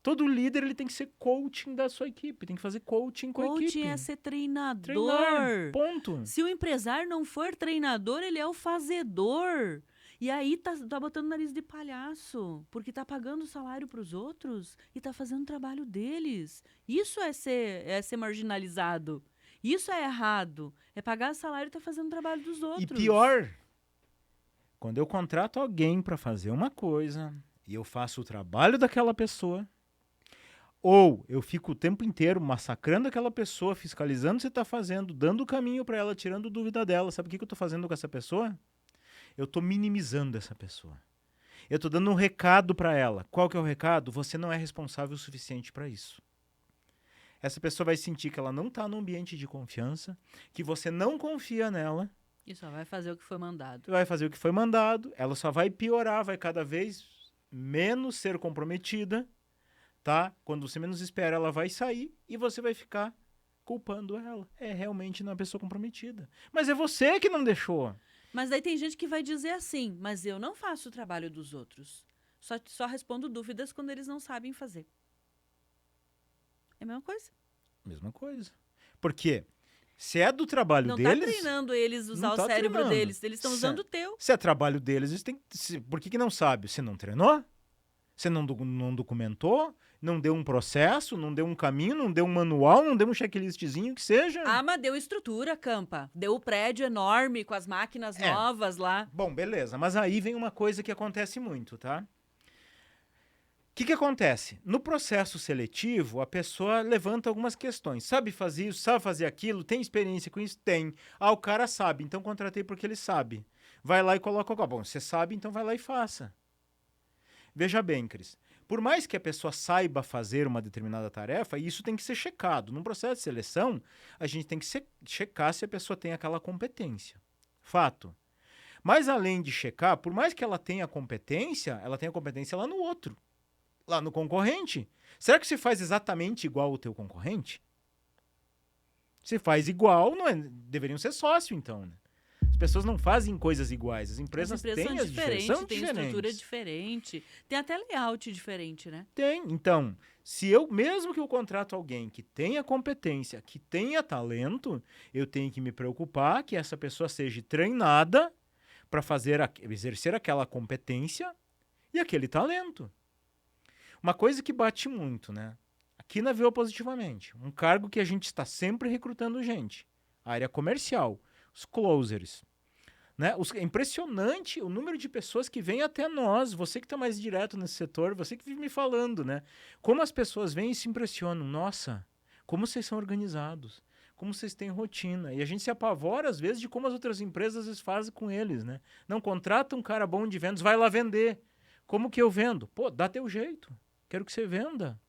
Todo líder ele tem que ser coaching da sua equipe, tem que fazer coaching com a equipe. Coaching é ser treinador. Treinar, ponto. Se o empresário não for treinador, ele é o fazedor. E aí tá botando nariz de palhaço, porque tá pagando salário para os outros e tá fazendo o trabalho deles. Isso é ser marginalizado. Isso é errado. É pagar salário e tá fazendo o trabalho dos outros. E pior, quando eu contrato alguém para fazer uma coisa e eu faço o trabalho daquela pessoa, ou eu fico o tempo inteiro massacrando aquela pessoa, fiscalizando o que você está fazendo, dando o caminho para ela, tirando dúvida dela. Sabe o que eu estou fazendo com essa pessoa? Eu estou minimizando essa pessoa. Eu estou dando um recado para ela. Qual que é o recado? Você não é responsável o suficiente para isso. Essa pessoa vai sentir que ela não está num ambiente de confiança, que você não confia nela. E só vai fazer o que foi mandado. Vai fazer o que foi mandado, ela só vai piorar, vai cada vez menos ser comprometida, tá? Quando você menos espera, ela vai sair e você vai ficar culpando ela. É realmente uma pessoa comprometida. Mas é você que não deixou. Mas daí tem gente que vai dizer assim, mas eu não faço o trabalho dos outros. Só respondo dúvidas quando eles não sabem fazer. É a mesma coisa. Mesma coisa. Por quê? Se é do trabalho não deles... Não tá treinando eles usar o cérebro deles. Eles estão usando o teu. Se é trabalho deles, eles têm... Por que não sabe? Você não treinou? Você não documentou? Não deu um processo? Não deu um caminho? Não deu um manual? Não deu um checklistzinho que seja? Ah, mas deu estrutura, Campa. Deu o prédio enorme com as máquinas novas lá. Bom, beleza. Mas aí vem uma coisa que acontece muito, tá? O que acontece? No processo seletivo, a pessoa levanta algumas questões. Sabe fazer isso? Sabe fazer aquilo? Tem experiência com isso? Tem. Ah, o cara sabe, então contratei porque ele sabe. Vai lá e coloca... Bom, você sabe, então vai lá e faça. Veja bem, Cris. Por mais que a pessoa saiba fazer uma determinada tarefa, isso tem que ser checado. Num processo de seleção, a gente tem que checar se a pessoa tem aquela competência. Fato. Mas além de checar, por mais que ela tenha competência lá no outro. Lá no concorrente. Será que você faz exatamente igual ao teu concorrente? Se faz igual, deveriam ser sócio, então, né? As pessoas não fazem coisas iguais. As empresas têm as diferentes. Tem estrutura diferente. Tem até layout diferente, né? Tem. Então, mesmo que eu contrato alguém que tenha competência, que tenha talento, eu tenho que me preocupar que essa pessoa seja treinada para exercer aquela competência e aquele talento. Uma coisa que bate muito, né? Aqui na Viu Positivamente, um cargo que a gente está sempre recrutando gente. A área comercial, os closers. Né? É impressionante o número de pessoas que vêm até nós, você que está mais direto nesse setor, você que vive me falando, né? Como as pessoas vêm e se impressionam. Nossa, como vocês são organizados, como vocês têm rotina. E a gente se apavora, às vezes, de como as outras empresas às vezes fazem com eles, né? Não contrata um cara bom de vendas, vai lá vender. Como que eu vendo? Pô, dá teu jeito. Quero que você venda.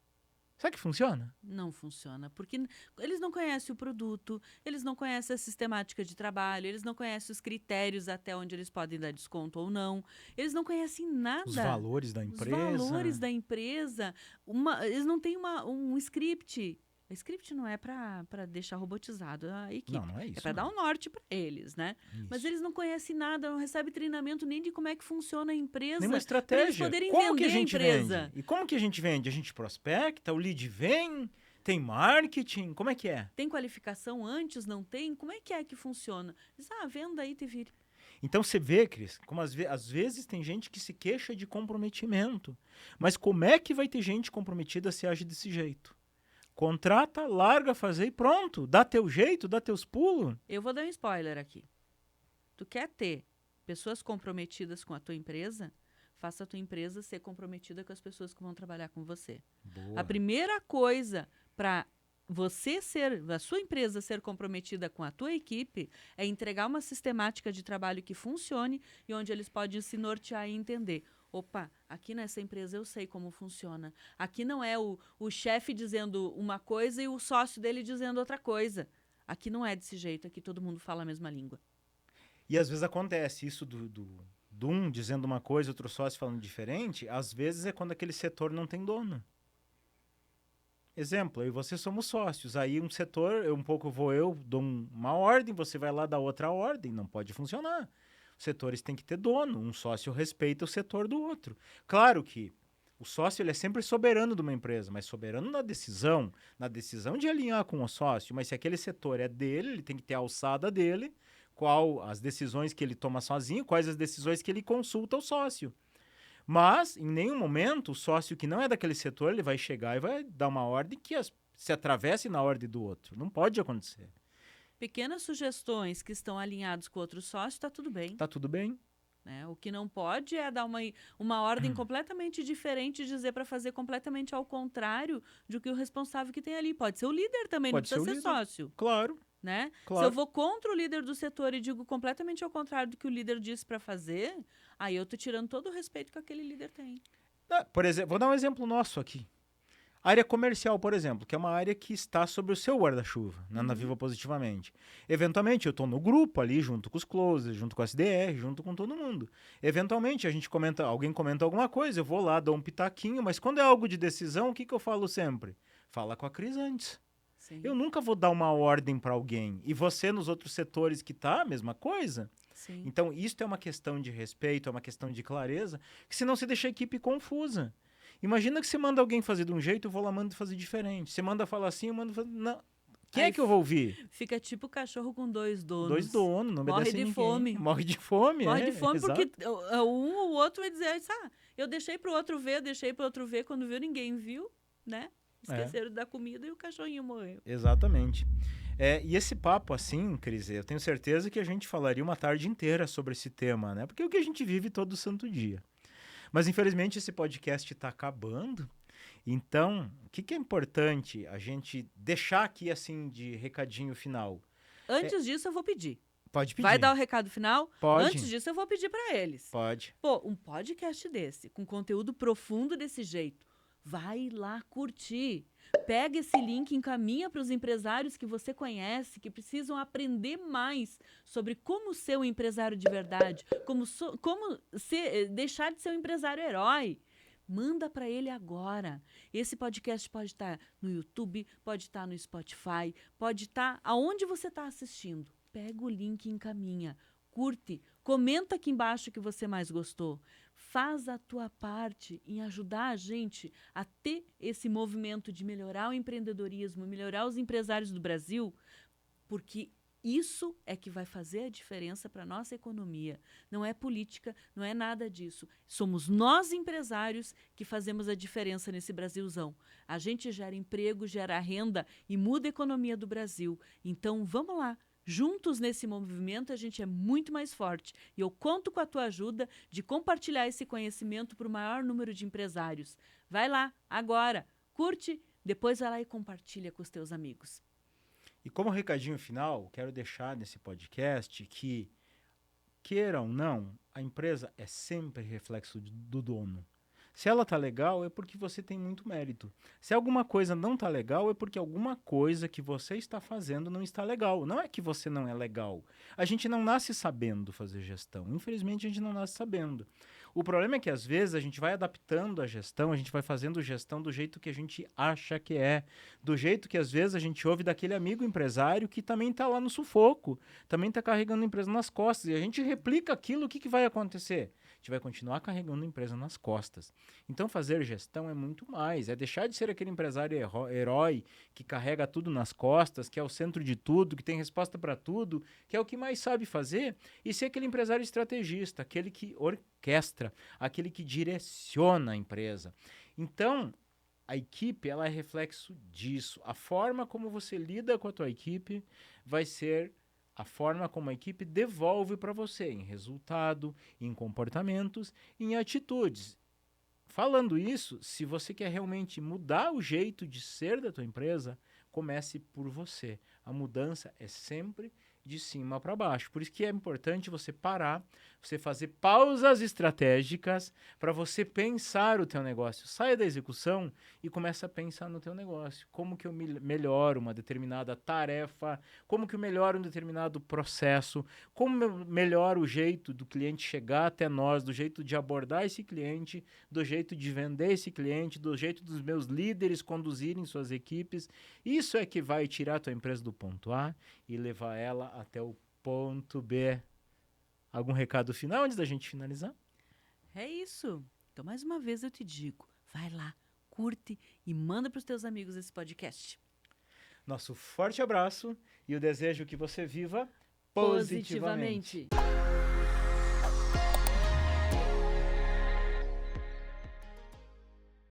Sabe que funciona? Não funciona, porque eles não conhecem o produto, eles não conhecem a sistemática de trabalho, eles não conhecem os critérios até onde eles podem dar desconto ou não, eles não conhecem nada. Os valores da empresa. Os valores da empresa. Eles não têm um script. O script não é para deixar robotizado a equipe. Não é isso. É para dar um norte para eles, né? Isso. Mas eles não conhecem nada, não recebem treinamento nem de como é que funciona a empresa. Nem uma estratégia. Para eles poderem como vender que a gente empresa. Vende? E como que a gente vende? A gente prospecta, o lead vem, tem marketing, como é que é? Tem qualificação antes, não tem? Como é que funciona? Diz, venda aí, te vire. Então você vê, Cris, como às vezes tem gente que se queixa de comprometimento. Mas como é que vai ter gente comprometida se age desse jeito? Contrata, larga, fazer e pronto. Dá teu jeito, dá teus pulos. Eu vou dar um spoiler aqui. Tu quer ter pessoas comprometidas com a tua empresa? faça a tua empresa ser comprometida com as pessoas que vão trabalhar com você. Boa. A primeira coisa para a sua empresa ser comprometida com a tua equipe é entregar uma sistemática de trabalho que funcione e onde eles podem se nortear e entender. Opa, aqui nessa empresa eu sei como funciona. Aqui não é o chefe dizendo uma coisa e o sócio dele dizendo outra coisa. Aqui não é desse jeito, aqui todo mundo fala a mesma língua. E às vezes acontece isso do um dizendo uma coisa, outro sócio falando diferente, às vezes é quando aquele setor não tem dono. Exemplo, eu e você somos sócios, aí um setor, eu dou uma ordem, você vai lá dar outra ordem, não pode funcionar. Os setores têm que ter dono, um sócio respeita o setor do outro. Claro que o sócio ele é sempre soberano de uma empresa, mas soberano na decisão de alinhar com o sócio, mas se aquele setor é dele, ele tem que ter a alçada dele, qual as decisões que ele toma sozinho, quais as decisões que ele consulta o sócio. Mas, em nenhum momento, o sócio que não é daquele setor, ele vai chegar e vai dar uma ordem que se atravesse na ordem do outro. Não pode acontecer. Pequenas sugestões que estão alinhados com outro sócio, está tudo bem. Tá tudo bem. Né? O que não pode é dar uma ordem completamente diferente e dizer para fazer completamente ao contrário do que o responsável que tem ali. Pode ser o líder também, Pode não precisa ser ser o líder. sócio. Claro. Né? Claro. Se eu vou contra o líder do setor e digo completamente ao contrário do que o líder disse para fazer, aí eu tô tirando todo o respeito que aquele líder tem. Por exemplo, vou dar um exemplo nosso aqui. Área comercial, por exemplo, que é uma área que está sobre o seu guarda-chuva, na Viva Positivamente. Eventualmente, eu estou no grupo ali, junto com os closers, junto com a SDR, junto com todo mundo. Eventualmente, alguém comenta alguma coisa, eu vou lá, dou um pitaquinho, mas quando é algo de decisão, o que eu falo sempre? Fala com a Cris antes. Sim. Eu nunca vou dar uma ordem para alguém. E você, nos outros setores que tá, a mesma coisa. Sim. Então, isto é uma questão de respeito, é uma questão de clareza, que senão você deixa a equipe confusa. Imagina que você manda alguém fazer de um jeito, eu vou lá mando fazer diferente. Você manda falar assim, eu mando fazer... Não. Quem Aí é que eu vou ouvir? Fica tipo cachorro com dois donos. Dois donos, não Morre obedece de ninguém. fome. Morre de fome, Morre de fome exato. porque um ou outro vai dizer, eu deixei pro outro ver, quando viu ninguém viu, né? Esqueceram da comida e o cachorrinho morreu. Exatamente. E esse papo assim, Cris, eu tenho certeza que a gente falaria uma tarde inteira sobre esse tema, né? Porque é o que a gente vive todo santo dia. Mas, infelizmente, esse podcast está acabando. Então, o que é importante a gente deixar aqui, assim, de recadinho final? Antes disso, eu vou pedir. Pode pedir. Vai dar o recado final? Pode. Antes disso, eu vou pedir para eles. Pode. Pô, um podcast desse, com conteúdo profundo desse jeito, vai lá curtir. Pega esse link, encaminha para os empresários que você conhece, que precisam aprender mais sobre como ser um empresário de verdade, como deixar de ser um empresário herói. Manda para ele agora. Esse podcast pode estar no YouTube, pode estar no Spotify, pode estar aonde você está assistindo. Pega o link e encaminha. Curte, comenta aqui embaixo o que você mais gostou. Faz a tua parte em ajudar a gente a ter esse movimento de melhorar o empreendedorismo, melhorar os empresários do Brasil, porque isso é que vai fazer a diferença para a nossa economia. Não é política, não é nada disso. Somos nós, empresários, que fazemos a diferença nesse Brasilzão. A gente gera emprego, gera renda e muda a economia do Brasil. Então, vamos lá. Juntos nesse movimento, a gente é muito mais forte. E eu conto com a tua ajuda de compartilhar esse conhecimento para o maior número de empresários. Vai lá, agora, curte, depois vai lá e compartilha com os teus amigos. E como recadinho final, quero deixar nesse podcast que, queira ou não, a empresa é sempre reflexo do dono. Se ela tá legal, é porque você tem muito mérito. Se alguma coisa não tá legal, é porque alguma coisa que você está fazendo não está legal. Não é que você não é legal. A gente não nasce sabendo fazer gestão. Infelizmente, a gente não nasce sabendo. O problema é que, às vezes, a gente vai adaptando a gestão, a gente vai fazendo gestão do jeito que a gente acha que é. Do jeito que, às vezes, a gente ouve daquele amigo empresário que também está lá no sufoco, também está carregando a empresa nas costas. E a gente replica aquilo, o que vai acontecer? A gente vai continuar carregando a empresa nas costas. Então, fazer gestão é muito mais. É deixar de ser aquele empresário herói que carrega tudo nas costas, que é o centro de tudo, que tem resposta para tudo, que é o que mais sabe fazer, e ser aquele empresário estrategista, aquele que orquestra, aquele que direciona a empresa. Então, a equipe ela é reflexo disso. A forma como você lida com a tua equipe vai ser a forma como a equipe devolve para você em resultado, em comportamentos, em atitudes. Falando isso, se você quer realmente mudar o jeito de ser da tua empresa, comece por você. A mudança é sempre de cima para baixo. Por isso que é importante você parar, você fazer pausas estratégicas para você pensar o teu negócio. Saia da execução e começa a pensar no teu negócio. Como que eu melhoro uma determinada tarefa, como que eu melhoro um determinado processo, como eu melhoro o jeito do cliente chegar até nós, do jeito de abordar esse cliente, do jeito de vender esse cliente, do jeito dos meus líderes conduzirem suas equipes. Isso é que vai tirar a tua empresa do ponto A e levar ela até o ponto B. Algum recado final antes da gente finalizar? É isso. Então, mais uma vez eu te digo, vai lá, curte e manda para os teus amigos esse podcast. Nosso forte abraço e o desejo que você viva positivamente.